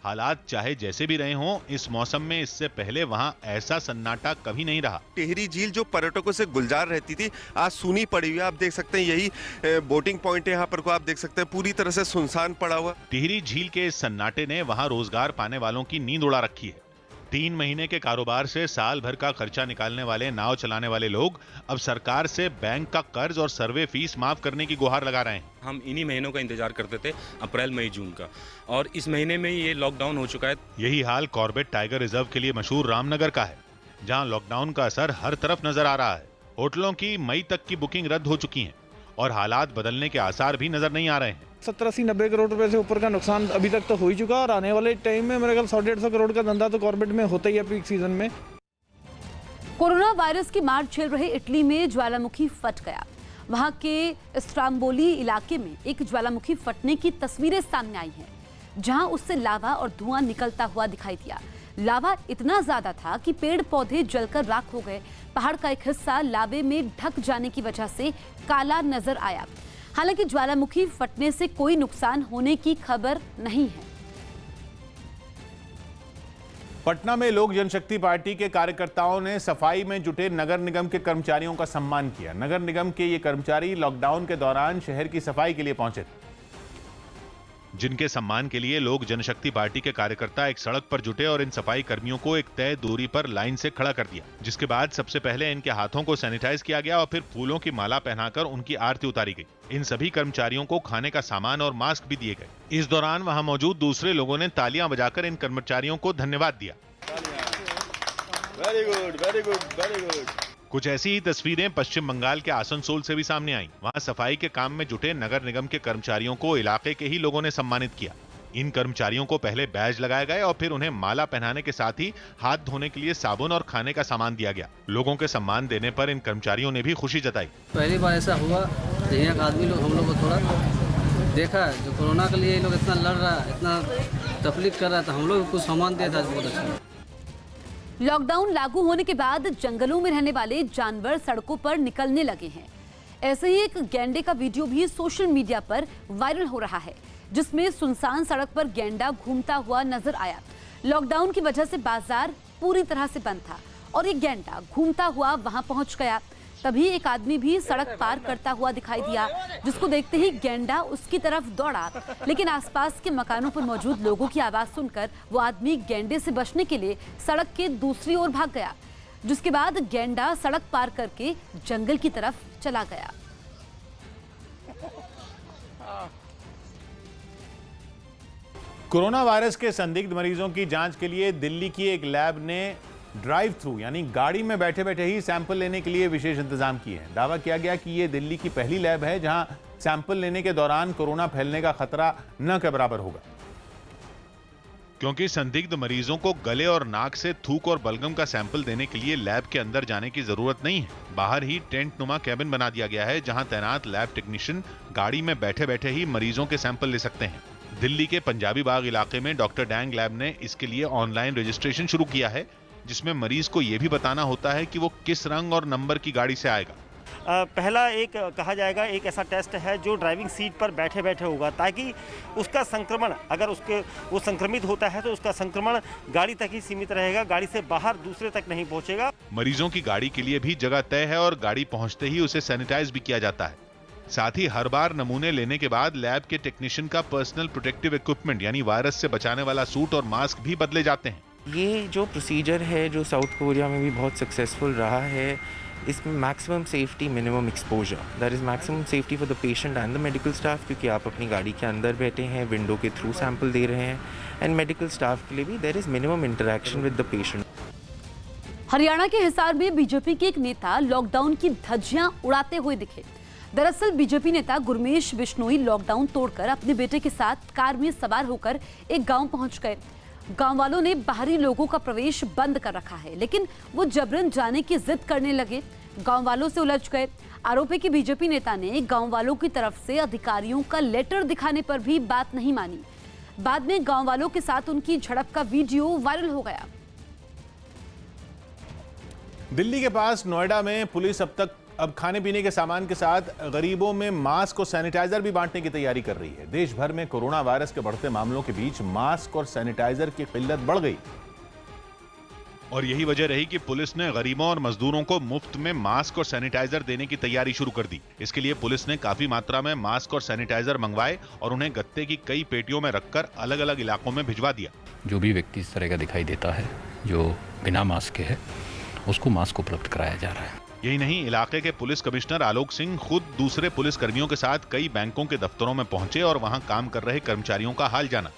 हालात चाहे जैसे भी रहे हों, इस मौसम में इससे पहले वहां ऐसा सन्नाटा कभी नहीं रहा। टिहरी झील जो पर्यटकों से गुलजार रहती थी, आज सूनी पड़ी हुई है। आप देख सकते हैं यही बोटिंग पॉइंट है, यहाँ पर को आप देख सकते हैं पूरी तरह से सुनसान पड़ा हुआ। टिहरी झील के इस सन्नाटे ने वहां रोजगार पाने वालों की नींद उड़ा रखी है। 3 महीने के कारोबार से साल भर का खर्चा निकालने वाले नाव चलाने वाले लोग अब सरकार से बैंक का कर्ज और सर्वे फीस माफ करने की गुहार लगा रहे हैं। हम इन्हीं महीनों का इंतजार करते थे, अप्रैल मई जून का, और इस महीने में ये लॉकडाउन हो चुका है। यही हाल कॉर्बेट टाइगर रिजर्व के लिए मशहूर रामनगर का है, जहां लॉकडाउन का असर हर तरफ नजर आ रहा है। होटलों की मई तक की बुकिंग रद्द हो चुकी है और हालात बदलने के आसार भी नजर नहीं आ रहे हैं। 70-80-90 करोड़ रुपए से ऊपर का नुकसान अभी तक तो हो ही चुका और आने वाले टाइम में मेरे ख्याल 100-150 करोड़ का धंधा तो कॉर्बेट में होता ही है पीक सीजन में। कोरोना वायरस की मार झेल रहे इटली में ज्वालामुखी फट गया। वहां के स्ट्राम्बोली इलाके में एक ज्वालामुखी फटने की तस्वीरें सामने आई हैं, जहां उससे लावा और धुआं निकलता हुआ दिखाई दिया। लावा इतना ज्यादा था कि पेड़ पौधे जलकर राख हो गए। पहाड़ का एक हिस्सा लावे में ढक जाने की वजह से काला नजर आया। हालांकि ज्वालामुखी फटने से कोई नुकसान होने की खबर नहीं है। पटना में लोक जनशक्ति पार्टी के कार्यकर्ताओं ने सफाई में जुटे नगर निगम के कर्मचारियों का सम्मान किया। नगर निगम के ये कर्मचारी लॉकडाउन के दौरान शहर की सफाई के लिए पहुंचे थे, जिनके सम्मान के लिए लोक जनशक्ति पार्टी के कार्यकर्ता एक सड़क पर जुटे और इन सफाई कर्मियों को एक तय दूरी पर लाइन से खड़ा कर दिया। जिसके बाद सबसे पहले इनके हाथों को सैनिटाइज किया गया और फिर फूलों की माला पहनाकर उनकी आरती उतारी गई। इन सभी कर्मचारियों को खाने का सामान और मास्क भी दिए गए। इस दौरान वहां मौजूद दूसरे लोगों ने तालियां बजाकर इन कर्मचारियों को धन्यवाद दिया। Very good, very good, very good. कुछ ऐसी ही तस्वीरें पश्चिम बंगाल के आसनसोल से भी सामने आई। वहां सफाई के काम में जुटे नगर निगम के कर्मचारियों को इलाके के ही लोगों ने सम्मानित किया। इन कर्मचारियों को पहले बैज लगाए गए और फिर उन्हें माला पहनाने के साथ ही हाथ धोने के लिए साबुन और खाने का सामान दिया गया। लोगों के सम्मान देने पर इन कर्मचारियों ने भी खुशी जताई। पहली बार ऐसा हुआ, एक आदमी लोग हम लोग को थोड़ा देखा जो कोरोना के लिए लोग इतना लड़ रहा है, इतना तकलीफ कर रहा था, हम लोग कुछ सामान दिया था, बहुत अच्छा। लॉकडाउन लागू होने के बाद जंगलों में रहने वाले जानवर सड़कों पर निकलने लगे हैं। ऐसे ही एक गैंडे का वीडियो भी सोशल मीडिया पर वायरल हो रहा है, जिसमें सुनसान सड़क पर गैंडा घूमता हुआ नजर आया। लॉकडाउन की वजह से बाजार पूरी तरह से बंद था और ये गैंडा घूमता हुआ वहां पहुंच गया। तभी एक आदमी भी सड़क पार करता हुआ दिखाई दिया, जिसको देखते ही गैंडा उसकी तरफ दौड़ा। लेकिन आसपास के मकानों पर मौजूद लोगों की आवाज सुनकर वो आदमी गैंडे से बचने के लिए सड़क के दूसरी ओर भाग गया, जिसके बाद गैंडा सड़क पार करके जंगल की तरफ चला गया। कोरोना वायरस के संदिग्ध मरीजों की जांच के लिए दिल्ली की एक लैब ने ड्राइव थ्रू यानी गाड़ी में बैठे बैठे ही सैंपल लेने के लिए विशेष इंतजाम किए हैं। दावा किया गया कि ये दिल्ली की पहली लैब है जहां सैंपल लेने के दौरान कोरोना फैलने का खतरा न के बराबर होगा, क्योंकि संदिग्ध मरीजों को गले और नाक से थूक और बलगम का सैंपल देने के लिए लैब के अंदर जाने की जरूरत नहीं है। बाहर ही टेंट नुमा कैबिन बना दिया गया है जहां तैनात लैब टेक्नीशियन गाड़ी में बैठे बैठे ही मरीजों के सैंपल ले सकते हैं। दिल्ली के पंजाबी बाग इलाके में डॉक्टर डैंग लैब ने इसके लिए ऑनलाइन रजिस्ट्रेशन शुरू किया है, जिसमें मरीज को यह भी बताना होता है कि वो किस रंग और नंबर की गाड़ी से आएगा। पहला एक कहा जाएगा एक ऐसा टेस्ट है जो ड्राइविंग सीट पर बैठे बैठे होगा, ताकि उसका संक्रमण अगर वो संक्रमित होता है तो उसका संक्रमण गाड़ी तक ही सीमित रहेगा, गाड़ी से बाहर दूसरे तक नहीं पहुंचेगा। मरीजों की गाड़ी के लिए भी जगह तय है और गाड़ी पहुंचते ही उसे सैनिटाइज भी किया जाता है। साथ ही हर बार नमूने लेने के बाद लैब के टेक्नीशियन का पर्सनल प्रोटेक्टिव इक्विपमेंट यानी वायरस से बचाने वाला सूट और मास्क भी बदले जाते हैं। ये जो प्रोसीजर है जो साउथ कोरिया में भी बहुत सक्सेसफुल रहा है, इसमें maximum safety minimum exposure, that is maximum safety for the patient and the medical staff, क्योंकि आप अपनी गाड़ी के अंदर बैठे हैं, विंडो के थ्रू सैंपल दे रहे हैं, एंड मेडिकल स्टाफ के लिए भी there is minimum interaction with the patient. Haryana के हिसार में बीजेपी के एक नेता लॉकडाउन की धज्जियां उड़ाते हुए दिखे। दरअसल बीजेपी नेता गुरमेश बिश्नोई लॉकडाउन तोड़कर अपने बेटे के साथ कार में सवार होकर एक गांव पहुंच गए। गांव वालों ने बाहरी लोगों का प्रवेश बंद कर रखा है, लेकिन वो जबरन जाने की जिद करने लगे, गांव वालों से उलझ गए। आरोप है कि बीजेपी नेता ने गांव वालों की तरफ से अधिकारियों का लेटर दिखाने पर भी बात नहीं मानी। बाद में गांव वालों के साथ उनकी झड़प का वीडियो वायरल हो गया। दिल्ली के पास नोएडा में पुलिस अब खाने पीने के सामान के साथ गरीबों में मास्क और सैनिटाइजर भी बांटने की तैयारी कर रही है। देश भर में कोरोना वायरस के बढ़ते मामलों के बीच मास्क और सैनिटाइजर की किल्लत बढ़ गई और यही वजह रही कि पुलिस ने गरीबों और मजदूरों को मुफ्त में मास्क और सैनिटाइजर देने की तैयारी शुरू कर दी। इसके लिए पुलिस ने काफी मात्रा में मास्क और सैनिटाइजर मंगवाए और उन्हें गत्ते की कई पेटियों में रखकर अलग अलग इलाकों में भिजवा दिया। जो भी व्यक्ति इस तरह का दिखाई देता है जो बिना मास्क के है, उसको मास्क उपलब्ध कराया जा रहा है। यही नहीं, इलाके के पुलिस कमिश्नर आलोक सिंह खुद दूसरे पुलिस कर्मियों के साथ कई बैंकों के दफ्तरों में पहुंचे और वहां काम कर रहे कर्मचारियों का हाल जाना।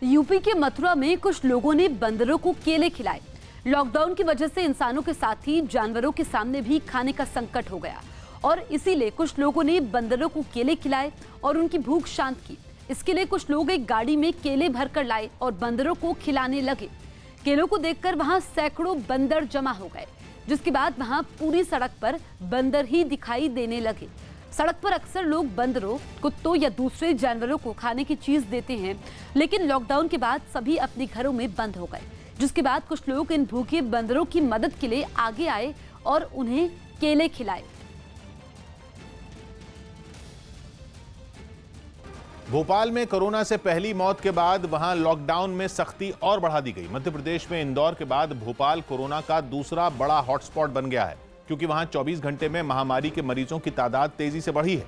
यूपी के मथुरा में कुछ लोगों ने बंदरों को केले खिलाए। लॉकडाउन की वजह से इंसानों के साथ ही जानवरों के सामने भी खाने का संकट हो गया और इसीलिए कुछ लोगों ने बंदरों को केले खिलाए और उनकी भूख शांत की। इसके लिए कुछ लोग एक गाड़ी में केले भरकर लाए और बंदरों को खिलाने लगे। केलों को देखकर वहां सैकड़ों बंदर जमा हो गए, जिसके बाद वहां पूरी सड़क पर बंदर ही दिखाई देने लगे। सड़क पर अक्सर लोग बंदरों, कुत्तों या दूसरे जानवरों को खाने की चीज देते हैं, लेकिन लॉकडाउन के बाद सभी अपने घरों में बंद हो गए, जिसके बाद कुछ लोग इन भूखे बंदरों की मदद के लिए आगे आए और उन्हें केले खिलाए। भोपाल में कोरोना से पहली मौत के बाद वहां लॉकडाउन में सख्ती और बढ़ा दी गई। मध्य प्रदेश में इंदौर के बाद भोपाल कोरोना का दूसरा बड़ा हॉटस्पॉट बन गया है, क्योंकि वहां 24 घंटे में महामारी के मरीजों की तादाद तेजी से बढ़ी है,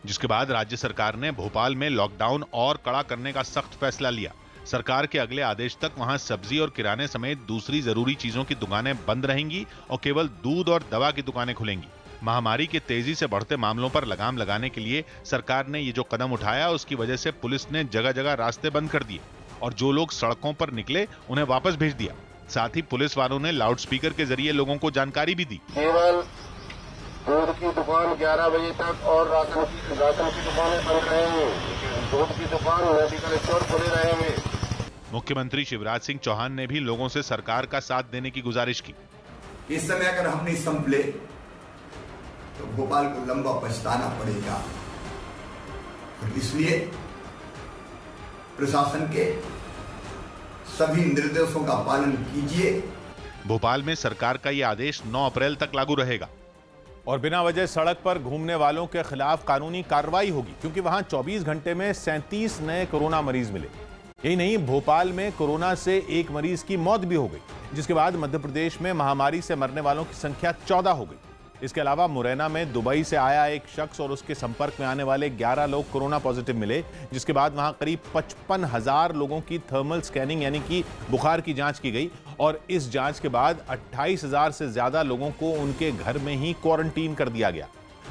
जिसके बाद राज्य सरकार ने भोपाल में लॉकडाउन और कड़ा करने का सख्त फैसला लिया। सरकार के अगले आदेश तक वहां सब्जी और किराने समेत दूसरी जरूरी चीजों की दुकानें बंद रहेंगी और केवल दूध और दवा की दुकानें खुलेंगी। महामारी के तेजी से बढ़ते मामलों पर लगाम लगाने के लिए सरकार ने ये जो कदम उठाया, उसकी वजह से पुलिस ने जगह जगह रास्ते बंद कर दिए और जो लोग सड़कों पर निकले उन्हें वापस भेज दिया। साथ ही पुलिस वालों ने लाउडस्पीकर के जरिए लोगों को जानकारी भी दी। केवल दूध की दुकान 11 बजे तक और राशन की दुकानें बंद रहेंगी। दूध की दुकान, मेडिकल स्टोर खुले रहेंगे। मुख्यमंत्री शिवराज सिंह चौहान ने भी लोगों से सरकार का साथ देने की गुजारिश की। इस समय अगर हम नहीं संभले तो भोपाल को लंबा पछताना पड़ेगा, और इसलिए प्रशासन के सभी निर्देशों का पालन कीजिए। भोपाल में सरकार का यह आदेश 9 अप्रैल तक लागू रहेगा और बिना वजह सड़क पर घूमने वालों के खिलाफ कानूनी कार्रवाई होगी, क्योंकि वहां 24 घंटे में 37 नए कोरोना मरीज मिले। यही नहीं, भोपाल में कोरोना से एक मरीज की मौत भी हो गई, जिसके बाद मध्य प्रदेश में महामारी से मरने वालों की संख्या 14 हो गई। इसके अलावा मुरैना में दुबई से आया एक शख्स और उसके संपर्क में आने वाले 11 लोग कोरोना पॉजिटिव मिले, जिसके बाद वहां करीब 55,000 लोगों की थर्मल स्कैनिंग यानी कि बुखार की जांच की गई और इस जांच के बाद 28,000 से ज्यादा लोगों को उनके घर में ही क्वारंटीन कर दिया गया।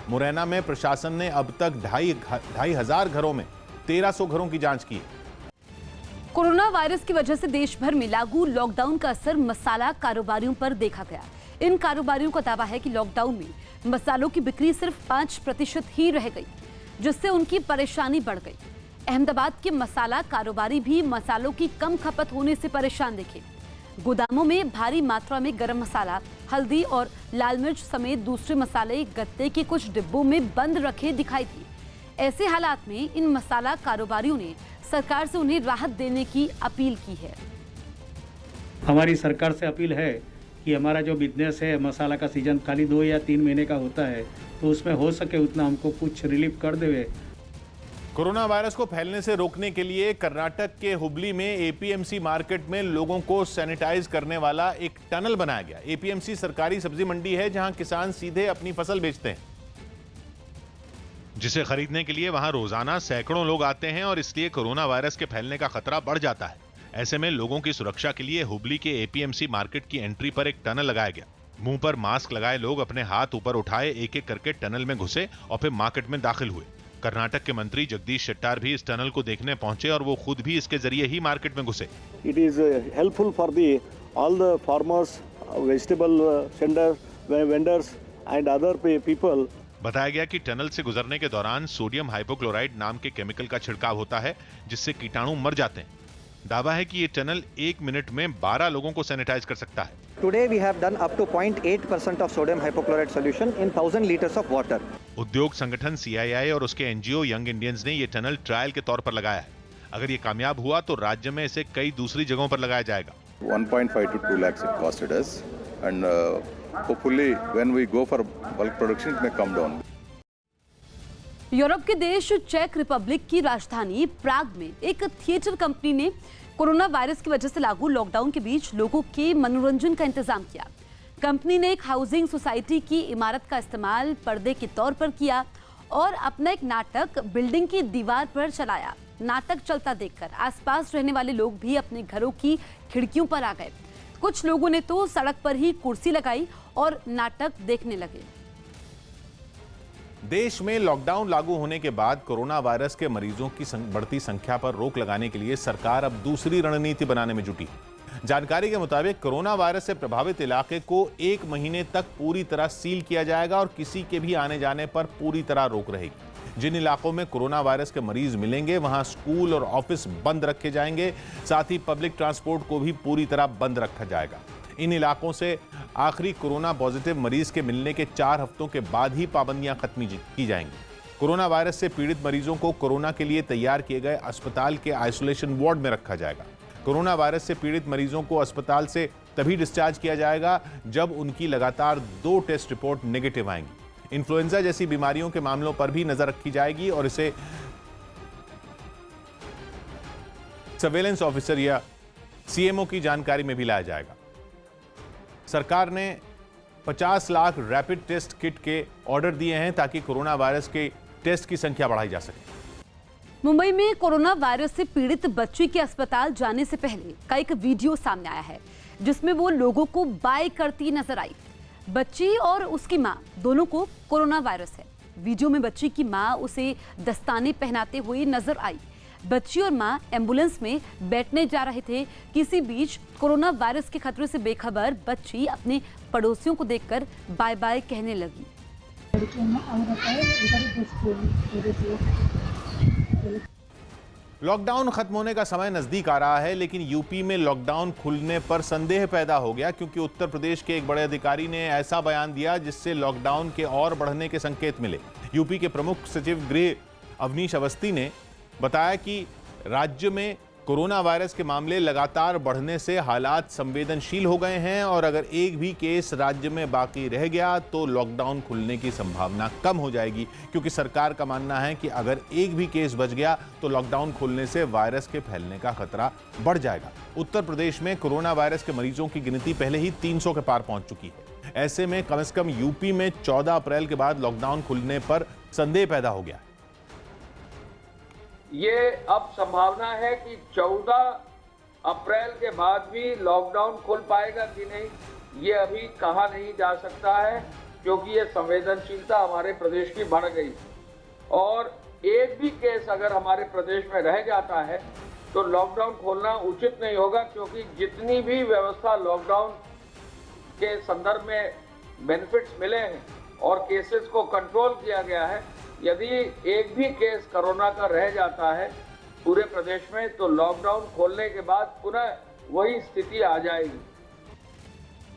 मुरैना में प्रशासन ने अब तक 2,500 घरों में 1,300 घरों की जांच की। कोरोना वायरस की वजह से देश भर में लागू लॉकडाउन का असर मसाला कारोबारियों पर देखा गया। इन कारोबारियों का दावा है कि लॉकडाउन में मसालों की बिक्री सिर्फ 5% ही रह गई, जिससे उनकी परेशानी बढ़ गई। अहमदाबाद के मसाला कारोबारी भी मसालों की कम खपत होने से परेशान दिखे। गोदामों में भारी मात्रा में गरम मसाला, हल्दी और लाल मिर्च समेत दूसरे मसाले गत्ते के कुछ डिब्बों में बंद रखे दिखाई दिए। ऐसे हालात में इन मसाला कारोबारियों ने सरकार से उन्हें राहत देने की अपील की है। हमारी सरकार से अपील है कि हमारा जो बिजनेस है, मसाला का सीजन खाली 2 या 3 महीने का होता है, तो उसमें हो सके उतना हमको कुछ रिलीफ कर देवे। कोरोना वायरस को फैलने से रोकने के लिए कर्नाटक के हुबली में एपीएमसी मार्केट में लोगों को सैनिटाइज करने वाला एक टनल बनाया गया। एपीएमसी सरकारी सब्जी मंडी है जहां किसान सीधे अपनी फसल बेचते हैं, जिसे खरीदने के लिए वहां रोजाना सैकड़ों लोग आते हैं और इसलिए कोरोना वायरस के फैलने का खतरा बढ़ जाता है। ऐसे में लोगों की सुरक्षा के लिए हुबली के एपीएमसी मार्केट की एंट्री पर एक टनल लगाया गया। मुंह पर मास्क लगाए लोग अपने हाथ ऊपर उठाए एक एक करके टनल में घुसे और फिर मार्केट में दाखिल हुए। कर्नाटक के मंत्री जगदीश शेट्टार भी इस टनल को देखने पहुंचे और वो खुद भी इसके जरिए ही मार्केट में घुसे। It is helpful for all the farmers, vegetable vendors and other people. बताया गया कि टनल से गुजरने के दौरान सोडियम हाइपोक्लोराइड नाम के केमिकल का छिड़काव होता है, जिससे कीटाणु मर जाते हैं। दावा है कि ये टनल 1 मिनट में 12 लोगों को सैनिटाइज कर सकता है। Today we have done up to 0.8% of sodium hypochlorite solution in 1000 liters of water. उद्योग संगठन CII और उसके NGO यंग इंडियंस ने ये टनल ट्रायल के तौर पर लगाया है। अगर ये कामयाब हुआ तो राज्य में इसे कई दूसरी जगहों पर लगाया जाएगा। 1.5 to 2 lakhs it costed us, and hopefully when we go for bulk production it may come down. Europe के देश चेक रिपब्लिक की राजधानी प्राग में एक थिएटर कंपनी ने कोरोना वायरस की वजह से लागू लॉकडाउन के बीच लोगों के मनोरंजन का इंतजाम किया। कंपनी ने एक हाउसिंग सोसाइटी की इमारत का इस्तेमाल पर्दे के तौर पर किया और अपना एक नाटक बिल्डिंग की दीवार पर चलाया। नाटक चलता देखकर आसपास रहने वाले लोग भी अपने घरों की खिड़कियों पर आ गए। कुछ लोगों ने तो सड़क पर ही कुर्सी लगाई और नाटक देखने लगे। देश में लॉकडाउन लागू होने के बाद कोरोना वायरस के मरीजों की बढ़ती संख्या पर रोक लगाने के लिए सरकार अब दूसरी रणनीति बनाने में जुटी। जानकारी के मुताबिक कोरोना वायरस से प्रभावित इलाके को 1 महीने तक पूरी तरह सील किया जाएगा और किसी के भी आने जाने पर पूरी तरह रोक रहेगी। जिन इलाकों में कोरोना वायरस के मरीज मिलेंगे वहां स्कूल और ऑफिस बंद रखे जाएंगे, साथ ही पब्लिक ट्रांसपोर्ट को भी पूरी तरह बंद रखा जाएगा। इन इलाकों से आखिरी कोरोना पॉजिटिव मरीज के मिलने के 4 हफ्तों के बाद ही पाबंदियां खत्म की जाएंगी। कोरोना वायरस से पीड़ित मरीजों को कोरोना के लिए तैयार किए गए अस्पताल के आइसोलेशन वार्ड में रखा जाएगा। कोरोना वायरस से पीड़ित मरीजों को अस्पताल से तभी डिस्चार्ज किया जाएगा जब उनकी लगातार 2 टेस्ट रिपोर्ट नेगेटिव आएंगी। इन्फ्लुएंजा जैसी बीमारियों के मामलों पर भी नजर रखी जाएगी और इसे सर्वेलेंस ऑफिसर या सीएमओ की जानकारी में भी लाया जाएगा। सरकार ने 50 लाख रैपिड टेस्ट किट के ऑर्डर दिए हैं ताकि कोरोना वायरस के टेस्ट की संख्या बढ़ाई जा सके। मुंबई में कोरोना वायरस से पीड़ित बच्ची के अस्पताल जाने से पहले का एक वीडियो सामने आया है, जिसमें वो लोगों को बाय करती नजर आई। बच्ची और उसकी मां दोनों को कोरोना वायरस है। वीडियो में बच्ची की मां उसे दस्ताने पहनाते हुए नजर आई। बच्ची और मां एम्बुलेंस में बैठने जा रहे थे। किसी बीच कोरोना वायरस के खतरे से बेखबर बच्ची अपने पड़ोसियों को देखकर बाय बाय कहने लगी। लॉकडाउन खत्म होने का समय नजदीक आ रहा है, लेकिन यूपी में लॉकडाउन खुलने पर संदेह पैदा हो गया क्योंकि उत्तर प्रदेश के एक बड़े अधिकारी ने ऐसा बयान दिया जिससे लॉकडाउन के और बढ़ने के संकेत मिले। यूपी के प्रमुख सचिव गृह अवनीश अवस्थी ने बताया कि राज्य में कोरोना वायरस के मामले लगातार बढ़ने से हालात संवेदनशील हो गए हैं और अगर एक भी केस राज्य में बाकी रह गया तो लॉकडाउन खुलने की संभावना कम हो जाएगी, क्योंकि सरकार का मानना है कि अगर एक भी केस बच गया तो लॉकडाउन खुलने से वायरस के फैलने का खतरा बढ़ जाएगा। उत्तर प्रदेश में कोरोना वायरस के मरीजों की गिनती पहले ही 300 के पार पहुंच चुकी है। ऐसे में कम से कम यूपी में 14 अप्रैल के बाद लॉकडाउन खुलने पर संदेह पैदा हो गया। ये अब संभावना है कि 14 अप्रैल के बाद भी लॉकडाउन खुल पाएगा कि नहीं, ये अभी कहा नहीं जा सकता है, क्योंकि ये संवेदनशीलता हमारे प्रदेश की बढ़ गई और एक भी केस अगर हमारे प्रदेश में रह जाता है तो लॉकडाउन खोलना उचित नहीं होगा, क्योंकि जितनी भी व्यवस्था लॉकडाउन के संदर्भ में बेनिफिट्स मिले हैं और केसेस को कंट्रोल किया गया है, यदि एक भी केस कोरोना का रह जाता है पूरे प्रदेश में तो लॉकडाउन खोलने के बाद पुनः वही स्थिति आ जाएगी।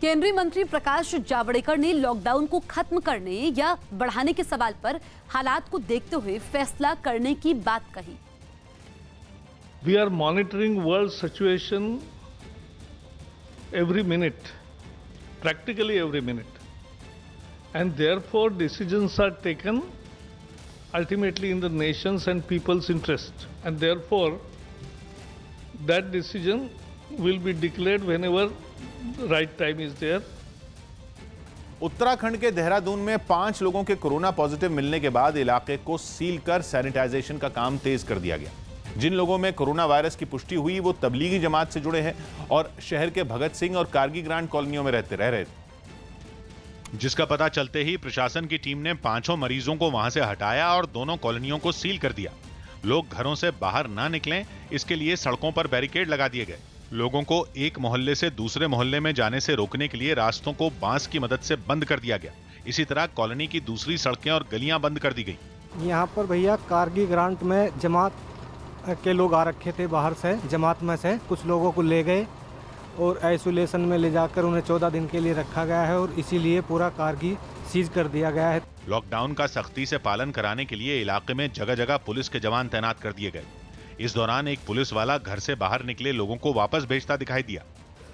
केंद्रीय मंत्री प्रकाश जावड़ेकर ने लॉकडाउन को खत्म करने या बढ़ाने के सवाल पर हालात को देखते हुए फैसला करने की बात कही। We are monitoring world situation every minute, practically every minute, and therefore decisions are taken ultimately in the nation's and people's interest, and therefore that decision will be declared whenever the right time is there. Uttarakhand के देहरादून में 5 लोगों के corona positive मिलने के बाद इलाके को seal कर सैनिटाइजेशन का काम तेज कर दिया गया। जिन लोगों में कोरोना वायरस की पुष्टि हुई वो तबलीगी जमात से जुड़े हैं और शहर के भगत सिंह और कारगी ग्रांट कॉलोनियों में रह रहे थे, जिसका पता चलते ही प्रशासन की टीम ने 5 मरीजों को वहां से हटाया और दोनों कॉलोनियों को सील कर दिया। लोग घरों से बाहर ना निकलें, इसके लिए सड़कों पर बैरिकेड लगा दिए गए। लोगों को एक मोहल्ले से दूसरे मोहल्ले में जाने से रोकने के लिए रास्तों को बांस की मदद से बंद कर दिया गया। इसी तरह कॉलोनी की दूसरी सड़कें और गलियां बंद कर दी गई। यहाँ पर भैया कारगी ग्रांट में जमात के लोग आ रखे थे, बाहर से जमात में से कुछ लोगों को ले गए और आइसोलेशन में ले जाकर उन्हें 14 दिन के लिए रखा गया है और इसीलिए पूरा कारगी सीज कर दिया गया है। लॉकडाउन का सख्ती से पालन कराने के लिए इलाके में जगह जगह पुलिस के जवान तैनात कर दिए गए। इस दौरान एक पुलिस वाला घर से बाहर निकले लोगों को वापस भेजता दिखाई दिया।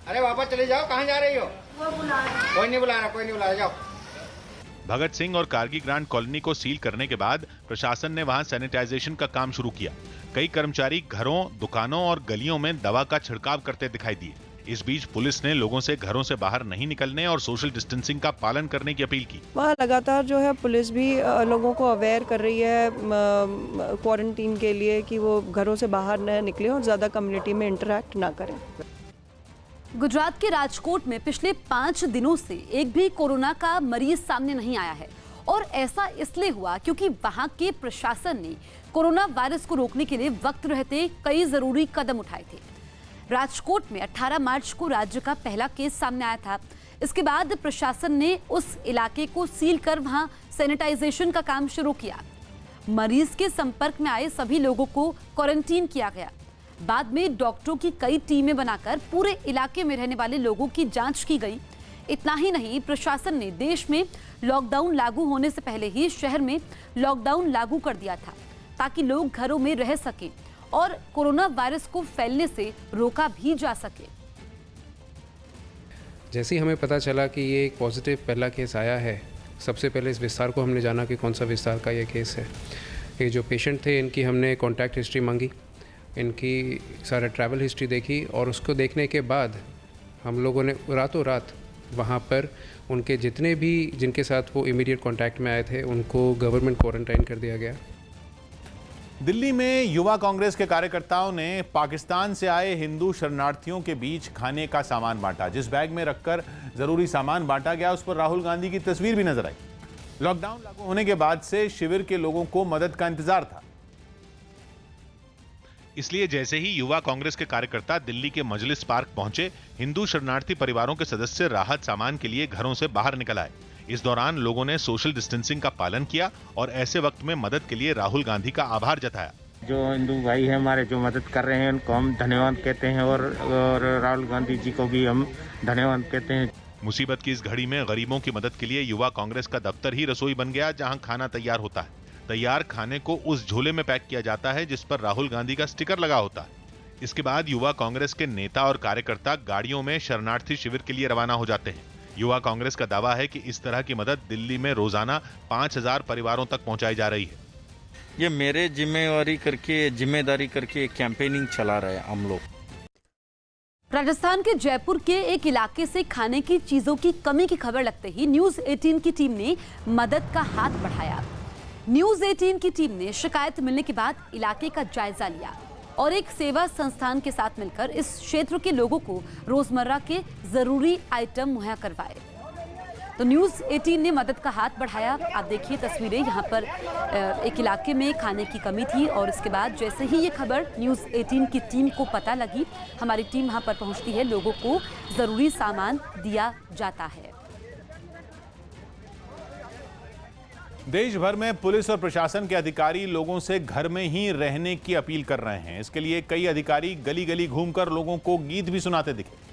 अरे वापस चले जाओ, कहाँ जा रही हो? कोई नहीं बुला रहा, जाओ। भगत सिंह और कारगी ग्रांट कॉलोनी को सील करने के बाद प्रशासन ने वहां सैनिटाइजेशन का काम शुरू किया। कई कर्मचारी घरों, दुकानों और गलियों में दवा का छिड़काव करते दिखाई दिए। इस बीच पुलिस ने लोगों से घरों से बाहर नहीं निकलने और सोशल डिस्टेंसिंग का पालन करने की अपील की। वहाँ लगातार जो है पुलिस भी लोगों को अवेयर कर रही है क्वारंटीन के लिए कि वो घरों से बाहर न निकले और ज़्यादा कम्युनिटी में इंटरैक्ट ना करें। गुजरात के राजकोट में पिछले 5 दिनों से एक भी कोरोना का मरीज सामने नहीं आया है और ऐसा इसलिए हुआ क्योंकि वहां के प्रशासन ने कोरोना वायरस को रोकने के लिए वक्त रहते कई जरूरी कदम उठाए थे। राजकोट में 18 मार्च को राज्य का पहला केस सामने आया था। इसके बाद प्रशासन ने उस इलाके को सील कर वहां सैनिटाइजेशन का काम शुरू किया। मरीज के संपर्क में आए सभी लोगों को क्वारंटीन किया गया। बाद में डॉक्टरों की कई टीमें बनाकर पूरे इलाके में रहने वाले लोगों की जांच की गई। इतना ही नहीं, प्रशासन ने देश में लॉकडाउन लागू होने से पहले ही शहर में लॉकडाउन लागू कर दिया था ताकि लोग घरों में रह सकें और कोरोना वायरस को फैलने से रोका भी जा सके। जैसे ही हमें पता चला कि ये एक पॉजिटिव पहला केस आया है, सबसे पहले इस विस्तार को हमने जाना कि कौन सा विस्तार का ये केस है। ये जो पेशेंट थे इनकी हमने कॉन्टैक्ट हिस्ट्री मांगी, इनकी सारा ट्रैवल हिस्ट्री देखी और उसको देखने के बाद हम लोगों ने रातों रात वहाँ पर उनके जितने भी जिनके साथ वो इमीडिएट कांटेक्ट में आए थे उनको गवर्नमेंट क्वारंटाइन कर दिया गया। दिल्ली में युवा कांग्रेस के कार्यकर्ताओं ने पाकिस्तान से आए हिंदू शरणार्थियों के बीच खाने का सामान बांटा। जिस बैग में रखकर जरूरी सामान बांटा गया उस पर राहुल गांधी की तस्वीर भी नजर आई। लॉकडाउन लागू होने के बाद से शिविर के लोगों को मदद का इंतजार था, इसलिए जैसे ही युवा कांग्रेस के कार्यकर्ता दिल्ली के मजलिस पार्क पहुंचे, हिंदू शरणार्थी परिवारों के सदस्य राहत सामान के लिए घरों से बाहर निकल आए। इस दौरान लोगों ने सोशल डिस्टेंसिंग का पालन किया और ऐसे वक्त में मदद के लिए राहुल गांधी का आभार जताया। जो हिंदू भाई हैं हमारे जो मदद कर रहे हैं उनको हम धन्यवाद कहते हैं और राहुल गांधी जी को भी हम धन्यवाद कहते हैं। मुसीबत की इस घड़ी में गरीबों की मदद के लिए युवा कांग्रेस का दफ्तर ही रसोई बन गया, जहां खाना तैयार होता है। तैयार खाने को उस झोले में पैक किया जाता है जिस पर राहुल गांधी का स्टिकर लगा होता है। इसके बाद युवा कांग्रेस के नेता और कार्यकर्ता गाड़ियों में शरणार्थी शिविर के लिए रवाना हो जाते हैं। युवा कांग्रेस का दावा है कि इस तरह की मदद दिल्ली में रोजाना 5000 परिवारों तक पहुंचाई जा रही है। ये मेरे जिम्मेदारी करके एक कैंपेनिंग चला रहे हैं हम लोग। राजस्थान के जयपुर के एक इलाके से खाने की चीजों की कमी की खबर लगते ही न्यूज 18 की टीम ने मदद का हाथ बढ़ाया। न्यूज 18 की टीम ने शिकायत मिलने के बाद इलाके का जायजा लिया और एक सेवा संस्थान के साथ मिलकर इस क्षेत्र के लोगों को रोजमर्रा के जरूरी आइटम मुहैया करवाए। तो न्यूज 18 ने मदद का हाथ बढ़ाया। आप देखिए तस्वीरें, यहाँ पर एक इलाके में खाने की कमी थी और इसके बाद जैसे ही ये खबर न्यूज 18 की टीम को पता लगी, हमारी टीम वहाँ पर पहुँचती है, लोगों को जरूरी सामान दिया जाता है। देश भर में पुलिस और प्रशासन के अधिकारी लोगों से घर में ही रहने की अपील कर रहे हैं। इसके लिए कई अधिकारी गली गली घूमकर लोगों को गीत भी सुनाते दिखे।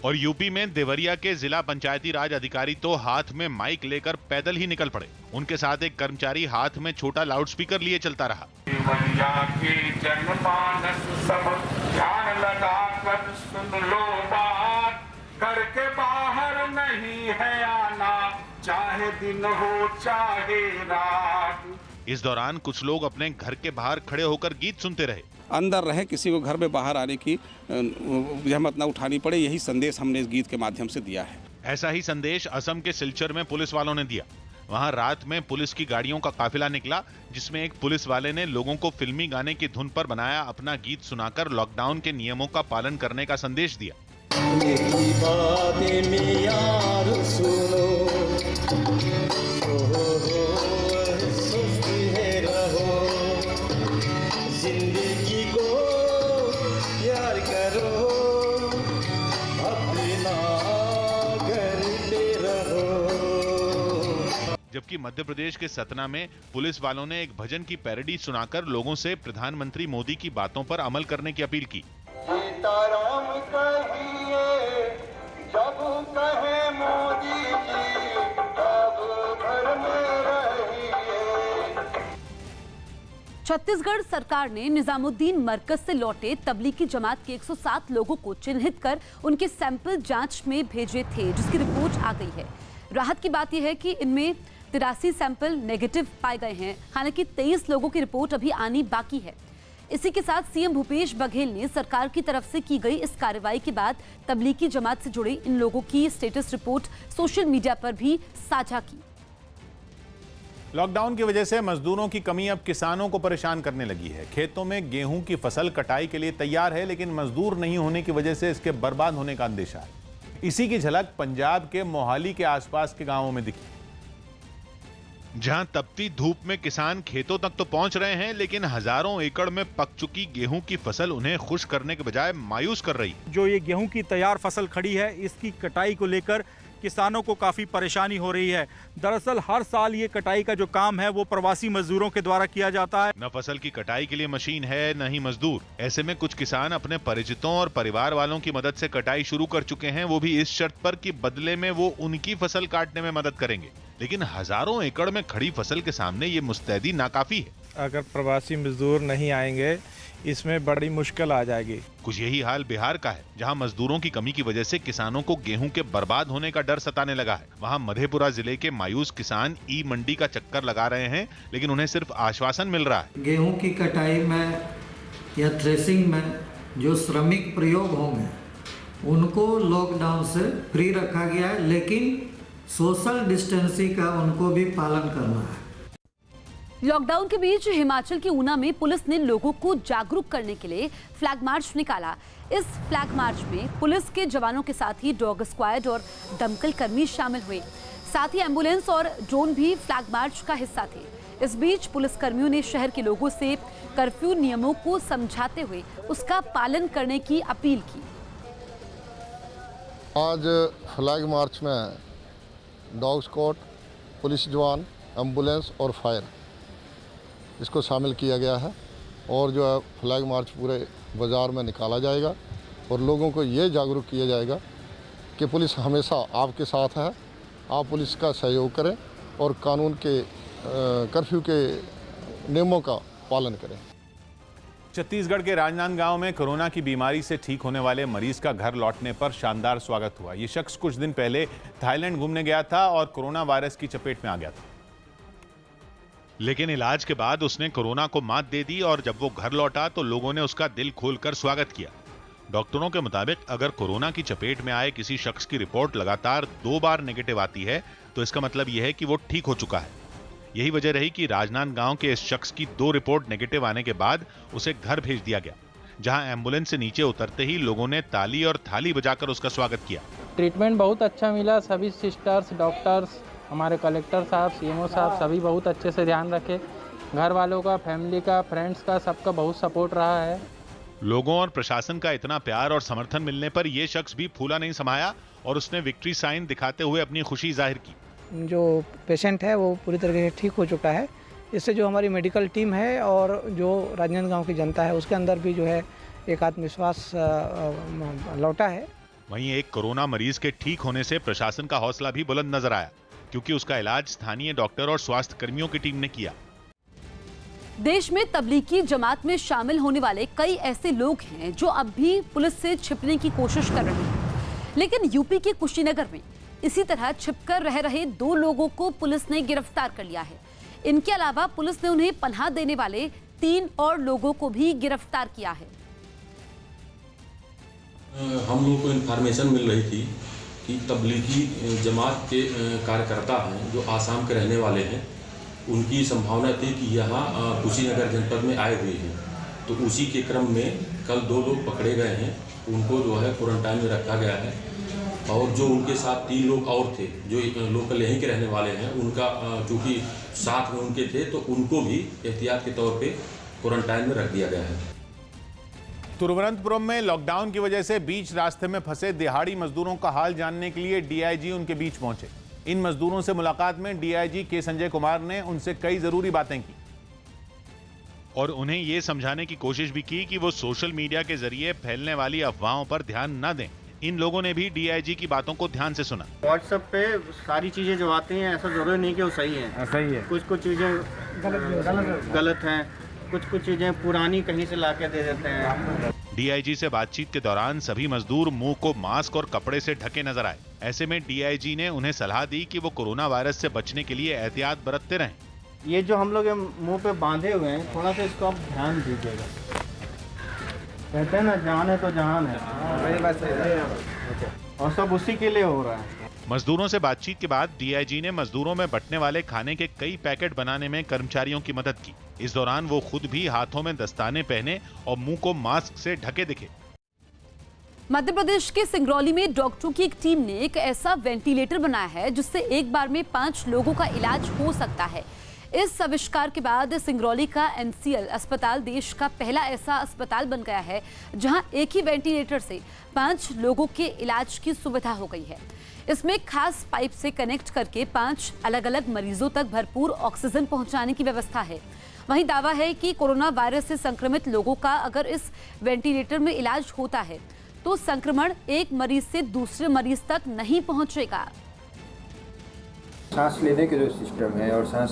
और यूपी में देवरिया के जिला पंचायती राज अधिकारी तो हाथ में माइक लेकर पैदल ही निकल पड़े। उनके साथ एक कर्मचारी हाथ में छोटा लाउडस्पीकर लिए चलता रहा। देवरिया के जनमानस सब ध्यान लगाकर सुन लो बात, घर के बाहर नहीं है आना, चाहे दिन हो चाहे रात। इस दौरान कुछ लोग अपने घर के बाहर खड़े होकर गीत सुनते रहे। अंदर रहे, किसी को घर में बाहर आने की जहमत न उठानी पड़े, यही संदेश हमने इस गीत के माध्यम से दिया है। ऐसा ही संदेश असम के सिलचर में पुलिस वालों ने दिया। वहां रात में पुलिस की गाड़ियों का काफिला निकला, जिसमें एक पुलिस वाले ने लोगों को फिल्मी गाने की धुन पर बनाया अपना गीत सुनाकर लॉकडाउन के नियमों का पालन करने का संदेश दिया। जबकि मध्य प्रदेश के सतना में पुलिस वालों ने एक भजन की पैरोडी सुनाकर लोगों से प्रधानमंत्री मोदी की बातों पर अमल करने की अपील की। सीताराम कहिए जब कहे मोदी जी, तब घर में रहिए। छत्तीसगढ़ सरकार ने निजामुद्दीन मरकज से लौटे तबलीगी जमात के 107 लोगों को चिन्हित कर उनके सैंपल जांच में भेजे थे, जिसकी रिपोर्ट आ गई है। राहत की बात यह है कि इनमें 83 सैंपल नेगेटिव पाए गए हैं। हालांकि 23 लोगों की रिपोर्ट अभी आनी बाकी है। इसी के साथ सीएम भूपेश बघेल ने सरकार की तरफ से की गई इस कार्रवाई के बाद तबलीगी जमात से जुड़े इन लोगों की स्टेटस रिपोर्ट सोशल मीडिया पर भी साझा की। लॉकडाउन की वजह से मजदूरों की कमी अब किसानों को परेशान करने लगी है। खेतों में गेहूं की फसल कटाई के लिए तैयार है, लेकिन मजदूर नहीं होने की वजह से इसके बर्बाद होने का अंदेशा है। इसी की झलक पंजाब के मोहाली के आसपास के गांवों में दिखी, जहां तपती धूप में किसान खेतों तक तो पहुंच रहे हैं, लेकिन हजारों एकड़ में पक चुकी गेहूं की फसल उन्हें खुश करने के बजाय मायूस कर रही है। जो ये गेहूं की तैयार फसल खड़ी है, इसकी कटाई को लेकर किसानों को काफ़ी परेशानी हो रही है। दरअसल हर साल ये कटाई का जो काम है वो प्रवासी मजदूरों के द्वारा किया जाता है। न फसल की कटाई के लिए मशीन है, न ही मजदूर। ऐसे में कुछ किसान अपने परिचितों और परिवार वालों की मदद से कटाई शुरू कर चुके हैं, वो भी इस शर्त पर कि बदले में वो उनकी फसल काटने में मदद करेंगे। लेकिन हजारों एकड़ में खड़ी फसल के सामने ये मुस्तैदी नाकाफी है। अगर प्रवासी मजदूर नहीं आएंगे, इसमें बड़ी मुश्किल आ जाएगी। कुछ यही हाल बिहार का है, जहां मजदूरों की कमी की वजह से किसानों को गेहूं के बर्बाद होने का डर सताने लगा है। वहां मधेपुरा जिले के मायूस किसान ई मंडी का चक्कर लगा रहे हैं, लेकिन उन्हें सिर्फ आश्वासन मिल रहा है। गेहूं की कटाई में या थ्रेसिंग में जो श्रमिक प्रयोग होंगे उनको लॉकडाउन से फ्री रखा गया है, लेकिन सोशल डिस्टेंसिंग का उनको भी पालन करना है। लॉकडाउन के बीच हिमाचल के ऊना में पुलिस ने लोगों को जागरूक करने के लिए फ्लैग मार्च निकाला। इस फ्लैग मार्च में पुलिस के जवानों के साथ ही डॉग स्क्वाड और दमकल कर्मी शामिल हुए। साथ ही एम्बुलेंस और ड्रोन भी फ्लैग मार्च का हिस्सा थे। इस बीच पुलिस कर्मियों ने शहर के लोगों से कर्फ्यू नियमों को समझाते हुए उसका पालन करने की अपील की। आज फ्लैग मार्च में डॉग स्क्वाड, पुलिस जवान, एम्बुलेंस और फायर इसको शामिल किया गया है और जो है फ्लैग मार्च पूरे बाज़ार में निकाला जाएगा और लोगों को ये जागरूक किया जाएगा कि पुलिस हमेशा आपके साथ है, आप पुलिस का सहयोग करें और कानून के कर्फ्यू के नियमों का पालन करें। छत्तीसगढ़ के राजनांदगांव में कोरोना की बीमारी से ठीक होने वाले मरीज का घर लौटने पर शानदार स्वागत हुआ। ये शख्स कुछ दिन पहले थाईलैंड घूमने गया था और कोरोना वायरस की चपेट में आ गया था, लेकिन इलाज के बाद उसने कोरोना को मात दे दी और जब वो घर लौटा तो लोगों ने उसका दिल खोलकर स्वागत किया। डॉक्टरों के मुताबिक अगर कोरोना की चपेट में आए किसी शख्स की रिपोर्ट लगातार 2 बार नेगेटिव आती है तो इसका मतलब यह है कि वो ठीक हो चुका है। यही वजह रही कि राजनांदगांव के इस शख्स की 2 रिपोर्ट नेगेटिव आने के बाद उसे घर भेज दिया गया, जहां एम्बुलेंस से नीचे उतरते ही लोगों ने ताली और थाली बजाकर उसका स्वागत किया। ट्रीटमेंट बहुत अच्छा मिला। सभी सिस्टर्स, डॉक्टर्स, हमारे कलेक्टर साहब, सीएमओ साहब सभी बहुत अच्छे से ध्यान रखे। घर वालों का, फैमिली का, फ्रेंड्स का, सबका बहुत सपोर्ट रहा है। लोगों और प्रशासन का इतना प्यार और समर्थन मिलने पर यह शख्स भी फूला नहीं समाया और उसने विक्ट्री साइन दिखाते हुए अपनी खुशी जाहिर की। जो पेशेंट है वो पूरी तरीके से ठीक हो चुका है। इससे जो हमारी मेडिकल टीम है और जो राजनांदगांव की जनता है उसके अंदर भी जो है एक आत्मविश्वास लौटा है। वहीं एक कोरोना मरीज के ठीक होने से प्रशासन का हौसला भी बुलंद नजर आया, क्योंकि उसका इलाज स्थानीय डॉक्टर और स्वास्थ्य कर्मियों की टीम ने किया। देश में तबलीगी जमात में शामिल होने वाले कई ऐसे लोग हैं जो अब भी पुलिस से छिपने की कोशिश कर रहे हैं, लेकिन यूपी के कुशीनगर में इसी तरह छिपकर रह रहे 2 लोगों को पुलिस ने गिरफ्तार कर लिया है। इनके अलावा पुलिस ने उन्हें पनाह देने वाले 3 और लोगों को भी गिरफ्तार किया है। हम लोगों को इन्फॉर्मेशन मिल रही थी कि तबलीगी जमात के कार्यकर्ता हैं जो आसाम के रहने वाले हैं, उनकी संभावना थी कि यहाँ कुशीनगर जनपद में आए हुए हैं। तो उसी के क्रम में कल 2 लोग पकड़े गए हैं, उनको जो है क्वारंटाइन में रखा गया है। और जो उनके साथ 3 लोग और थे जो लोकल यहीं के रहने वाले हैं, उनका चूँकि साथ में उनके थे तो उनको भी एहतियात के तौर पे क्वारंटाइन में रख दिया गया है। तिरुवनंतपुरम में लॉकडाउन की वजह से बीच रास्ते में फंसे दिहाड़ी मजदूरों का हाल जानने के लिए डीआईजी उनके बीच पहुंचे। इन मजदूरों से मुलाकात में डीआईजी के संजय कुमार ने उनसे कई जरूरी बातें की और उन्हें यह समझाने की कोशिश भी की कि वो सोशल मीडिया के जरिए फैलने वाली अफवाहों पर ध्यान न दें। इन लोगों ने भी डीआईजी की बातों को ध्यान से सुना। व्हाट्सएप पे सारी चीजें जो आती हैं ऐसा जरूरी नहीं कि वो सही है। सही है, कुछ चीजें गलत हैं, कुछ चीजें पुरानी कहीं से लाके दे देते हैं। डीआईजी से बातचीत के दौरान सभी मजदूर मुंह को मास्क और कपड़े से ढके नजर आए। ऐसे में डीआईजी ने उन्हें सलाह दी कि वो कोरोना वायरस से बचने के लिए एहतियात बरतते रहें। ये जो हम लोग मुंह पे बांधे हुए हैं, थोड़ा सा इसको आप ध्यान दीजिएगा। कहते हैं ना, जान है तो जहान है, और सब उसी के लिए हो रहा है। मजदूरों से बातचीत के बाद डीआईजी ने मजदूरों में बंटने वाले खाने के कई पैकेट बनाने में कर्मचारियों की मदद की। इस दौरान वो खुद भी हाथों में दस्ताने पहने और मुंह को मास्क से ढके दिखे। मध्य प्रदेश के सिंगरौली में डॉक्टरों की एक टीम ने एक ऐसा वेंटिलेटर बनाया है जिससे एक बार में 5 लोगों का इलाज हो सकता है। इस आविष्कार के बाद सिंगरौली का एनसीएल अस्पताल देश का पहला ऐसा अस्पताल बन गया है जहां एक ही वेंटिलेटर से 5 लोगों के इलाज की सुविधा हो गई है। इसमें खास पाइप से कनेक्ट करके 5 अलग-अलग मरीजों तक भरपूर ऑक्सीजन पहुंचाने की व्यवस्था है। वहीं दावा है कि कोरोना वायरस से संक्रमित लोगों का अगर इस वेंटिलेटर में इलाज होता है तो संक्रमण एक मरीज से दूसरे मरीज तक नहीं पहुंचेगा। सांस लेने के जो सिस्टम है और सांस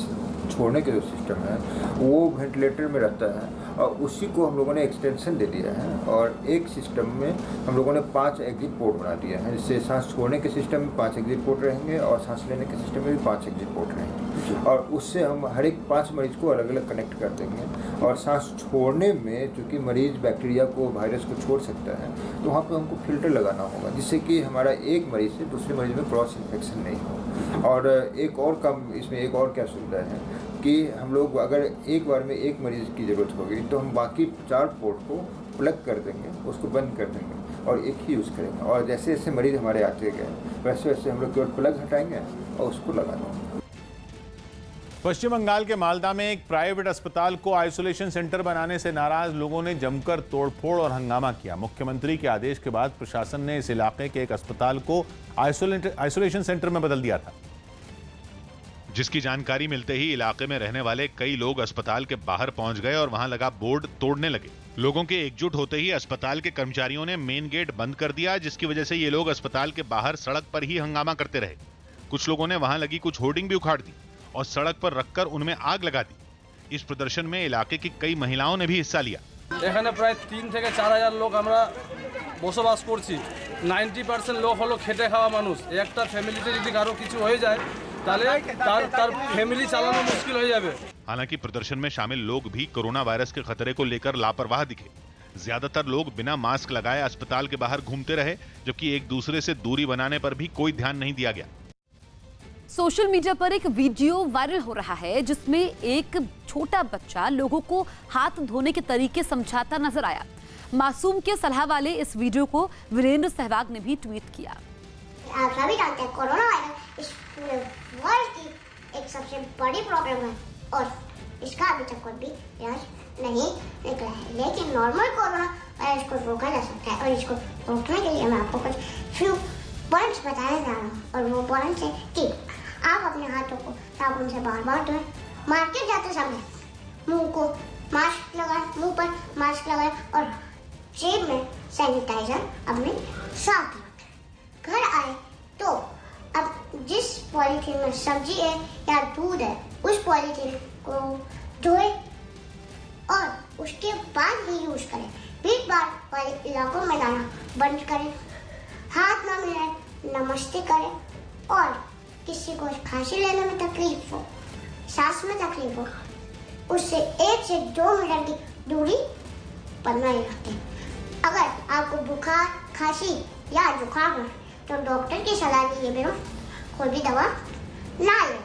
छोड़ने के जो सिस्टम है वो वेंटिलेटर में रहता है और उसी को हम लोगों ने एक्सटेंशन दे दिया है और एक सिस्टम में हम लोगों ने 5 एग्जिट पोर्ट बना दिया है, जिससे सांस छोड़ने के सिस्टम में 5 एग्जिट पोर्ट रहेंगे और सांस लेने के सिस्टम में भी 5 एग्जिट पोर्ट रहेंगे और उससे हम हर एक 5 मरीज को अलग अलग कनेक्ट कर देंगे। और सांस छोड़ने में चूँकि मरीज बैक्टीरिया को, वायरस को छोड़ सकता है तो वहाँ पर हमको फिल्टर लगाना होगा जिससे कि हमारा एक मरीज से दूसरे मरीज में क्रॉस इन्फेक्शन नहीं हो। और एक और कम इसमें एक और क्या सुविधा है कि हम लोग अगर एक बार में एक मरीज की ज़रूरत होगी तो हम बाकी 4 पोर्ट को प्लग कर देंगे, उसको बंद कर देंगे और एक ही यूज़ करेंगे। और जैसे जैसे मरीज हमारे आते गए वैसे वैसे हम लोग केवल प्लग हटाएंगे और उसको लगा देंगे। पश्चिम बंगाल के मालदा में एक प्राइवेट अस्पताल को आइसोलेशन सेंटर बनाने से नाराज लोगों ने जमकर तोड़फोड़ और हंगामा किया। मुख्यमंत्री के आदेश के बाद प्रशासन ने इस इलाके के एक अस्पताल को आइसोलेशन सेंटर में बदल दिया था, जिसकी जानकारी मिलते ही इलाके में रहने वाले कई लोग अस्पताल के बाहर पहुंच गए और वहां लगा बोर्ड तोड़ने लगे। लोगों के एकजुट होते ही अस्पताल के कर्मचारियों ने मेन गेट बंद कर दिया, जिसकी वजह से ये लोग अस्पताल के बाहर सड़क पर ही हंगामा करते रहे। कुछ लोगों ने वहां लगी कुछ होर्डिंग भी उखाड़ दी और सड़क पर रखकर उनमें आग लगा दी। इस प्रदर्शन में इलाके की कई महिलाओं ने भी हिस्सा लिया। এখানে প্রায় 3 থেকে 4,000 লোক আমরা বসবাস করছি। 90% লোক হলো খেটে খাওয়া মানুষ। একটা ফ্যামিলিতে যদি কারো কিছু হয়ে যায় তাহলে তার ফ্যামিলি চালানো মুশকিল হয়ে যাবে। हालांकि प्रदर्शन में शामिल लोग भी कोरोना वायरस के खतरे को लेकर लापरवाह दिखे। ज्यादातर लोग बिना मास्क लगाए अस्पताल के बाहर घूमते रहे, जबकि एक दूसरे से दूरी बनाने पर भी कोई ध्यान नहीं दिया गया। सोशल मीडिया पर एक वीडियो वायरल हो रहा है जिसमें एक छोटा बच्चा लोगों को हाथ धोने के तरीके समझाता नजर आया। मासूम के सलाह वाले इस वीडियो को वीरेंद्र सहवाग ने भी ट्वीट किया। आप सभी जानते हैं कोरोना वायरस इस पूरे वर्ल्ड की एक सबसे बड़ी प्रॉब्लम है और इसका अभी तक कोई भी इलाज नहीं निकला है, लेकिन नॉर्मल कोरोना वायरस को रोका जा सकता है और इसको रोकने के लिए मैं आपको कुछ फ्यू पॉइंट्स बताने जा रहा हूँ और वो पॉइंट्स है कि आप अपने हाथों को साबुन से बार-बार धोएं, मार्केट जाते समय मुंह को मास्क लगाएं, मुंह पर मास्क लगाएं और जेब में सैनिटाइजर अपने साथ रखें। घर आए तो अब जिस पॉलीथीन में सब्जी है या दूध है उस पॉलीथीन को धोएं और उसके बाद ही यूज करें। भीड़ भाड़ वाले इलाकों में जाना बंद करें, हाथ ना मिलाएं, नमस्ते करें और किसी को खांसी लेने में तकलीफ हो, सांस में तकलीफ हो, उससे 1 से 2 मीटर की दूरी बनाए रखें। अगर आपको बुखार, खांसी या जुकाम है तो डॉक्टर की सलाह लिए बिना कोई भी दवा ना लें।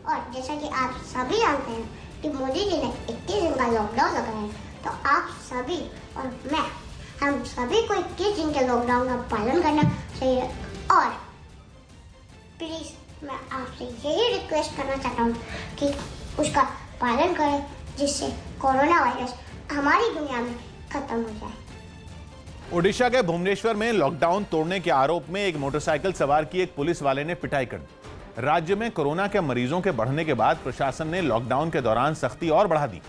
और जैसा कि आप सभी जानते हैं कि मोदी जी ने 21 दिन का लॉकडाउन लगाया है, तो आप सभी और मैं हम सभी को 21 दिन के लॉकडाउन का पालन करना चाहिए। और प्लीज़ मैं आपसे यही रिक्वेस्ट करना चाहता हूँ कि उसका पालन करें जिससे कोरोना वायरस हमारी दुनिया में खत्म हो जाए। ओडिशा के भुवनेश्वर में लॉकडाउन तोड़ने के आरोप में एक मोटरसाइकिल सवार की एक पुलिस वाले ने पिटाई कर दी। राज्य में कोरोना के मरीजों के बढ़ने के बाद प्रशासन ने लॉकडाउन के दौरान सख्ती और बढ़ा दी,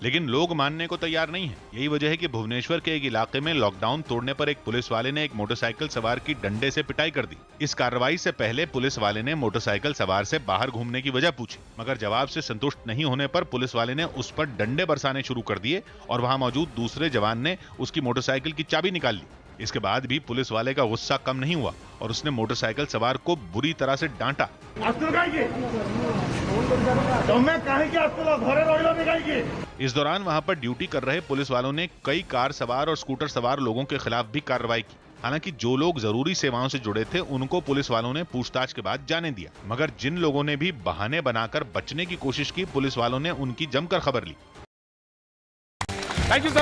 लेकिन लोग मानने को तैयार नहीं है। यही वजह है कि भुवनेश्वर के एक इलाके में लॉकडाउन तोड़ने पर एक पुलिस वाले ने एक मोटरसाइकिल सवार की डंडे से पिटाई कर दी। इस कार्रवाई से पहले पुलिस वाले ने मोटरसाइकिल सवार से बाहर घूमने की वजह पूछी, मगर जवाब से संतुष्ट नहीं होने पर पुलिस वाले ने उस पर डंडे बरसाने शुरू कर दिए और वहां मौजूद दूसरे जवान ने उसकी मोटरसाइकिल की चाबी निकाल ली। इसके बाद भी पुलिस वाले का गुस्सा कम नहीं हुआ और उसने मोटरसाइकिल सवार को बुरी तरह से डांटा। इस दौरान वहां पर ड्यूटी कर रहे पुलिस वालों ने कई कार सवार और स्कूटर सवार लोगों के खिलाफ भी कार्रवाई की। हालांकि जो लोग जरूरी सेवाओं से जुड़े थे उनको पुलिस वालों ने पूछताछ के बाद जाने दिया, मगर जिन लोगों ने भी बहाने बनाकर बचने की कोशिश की पुलिस वालों ने उनकी जमकर खबर ली। Thank you sir.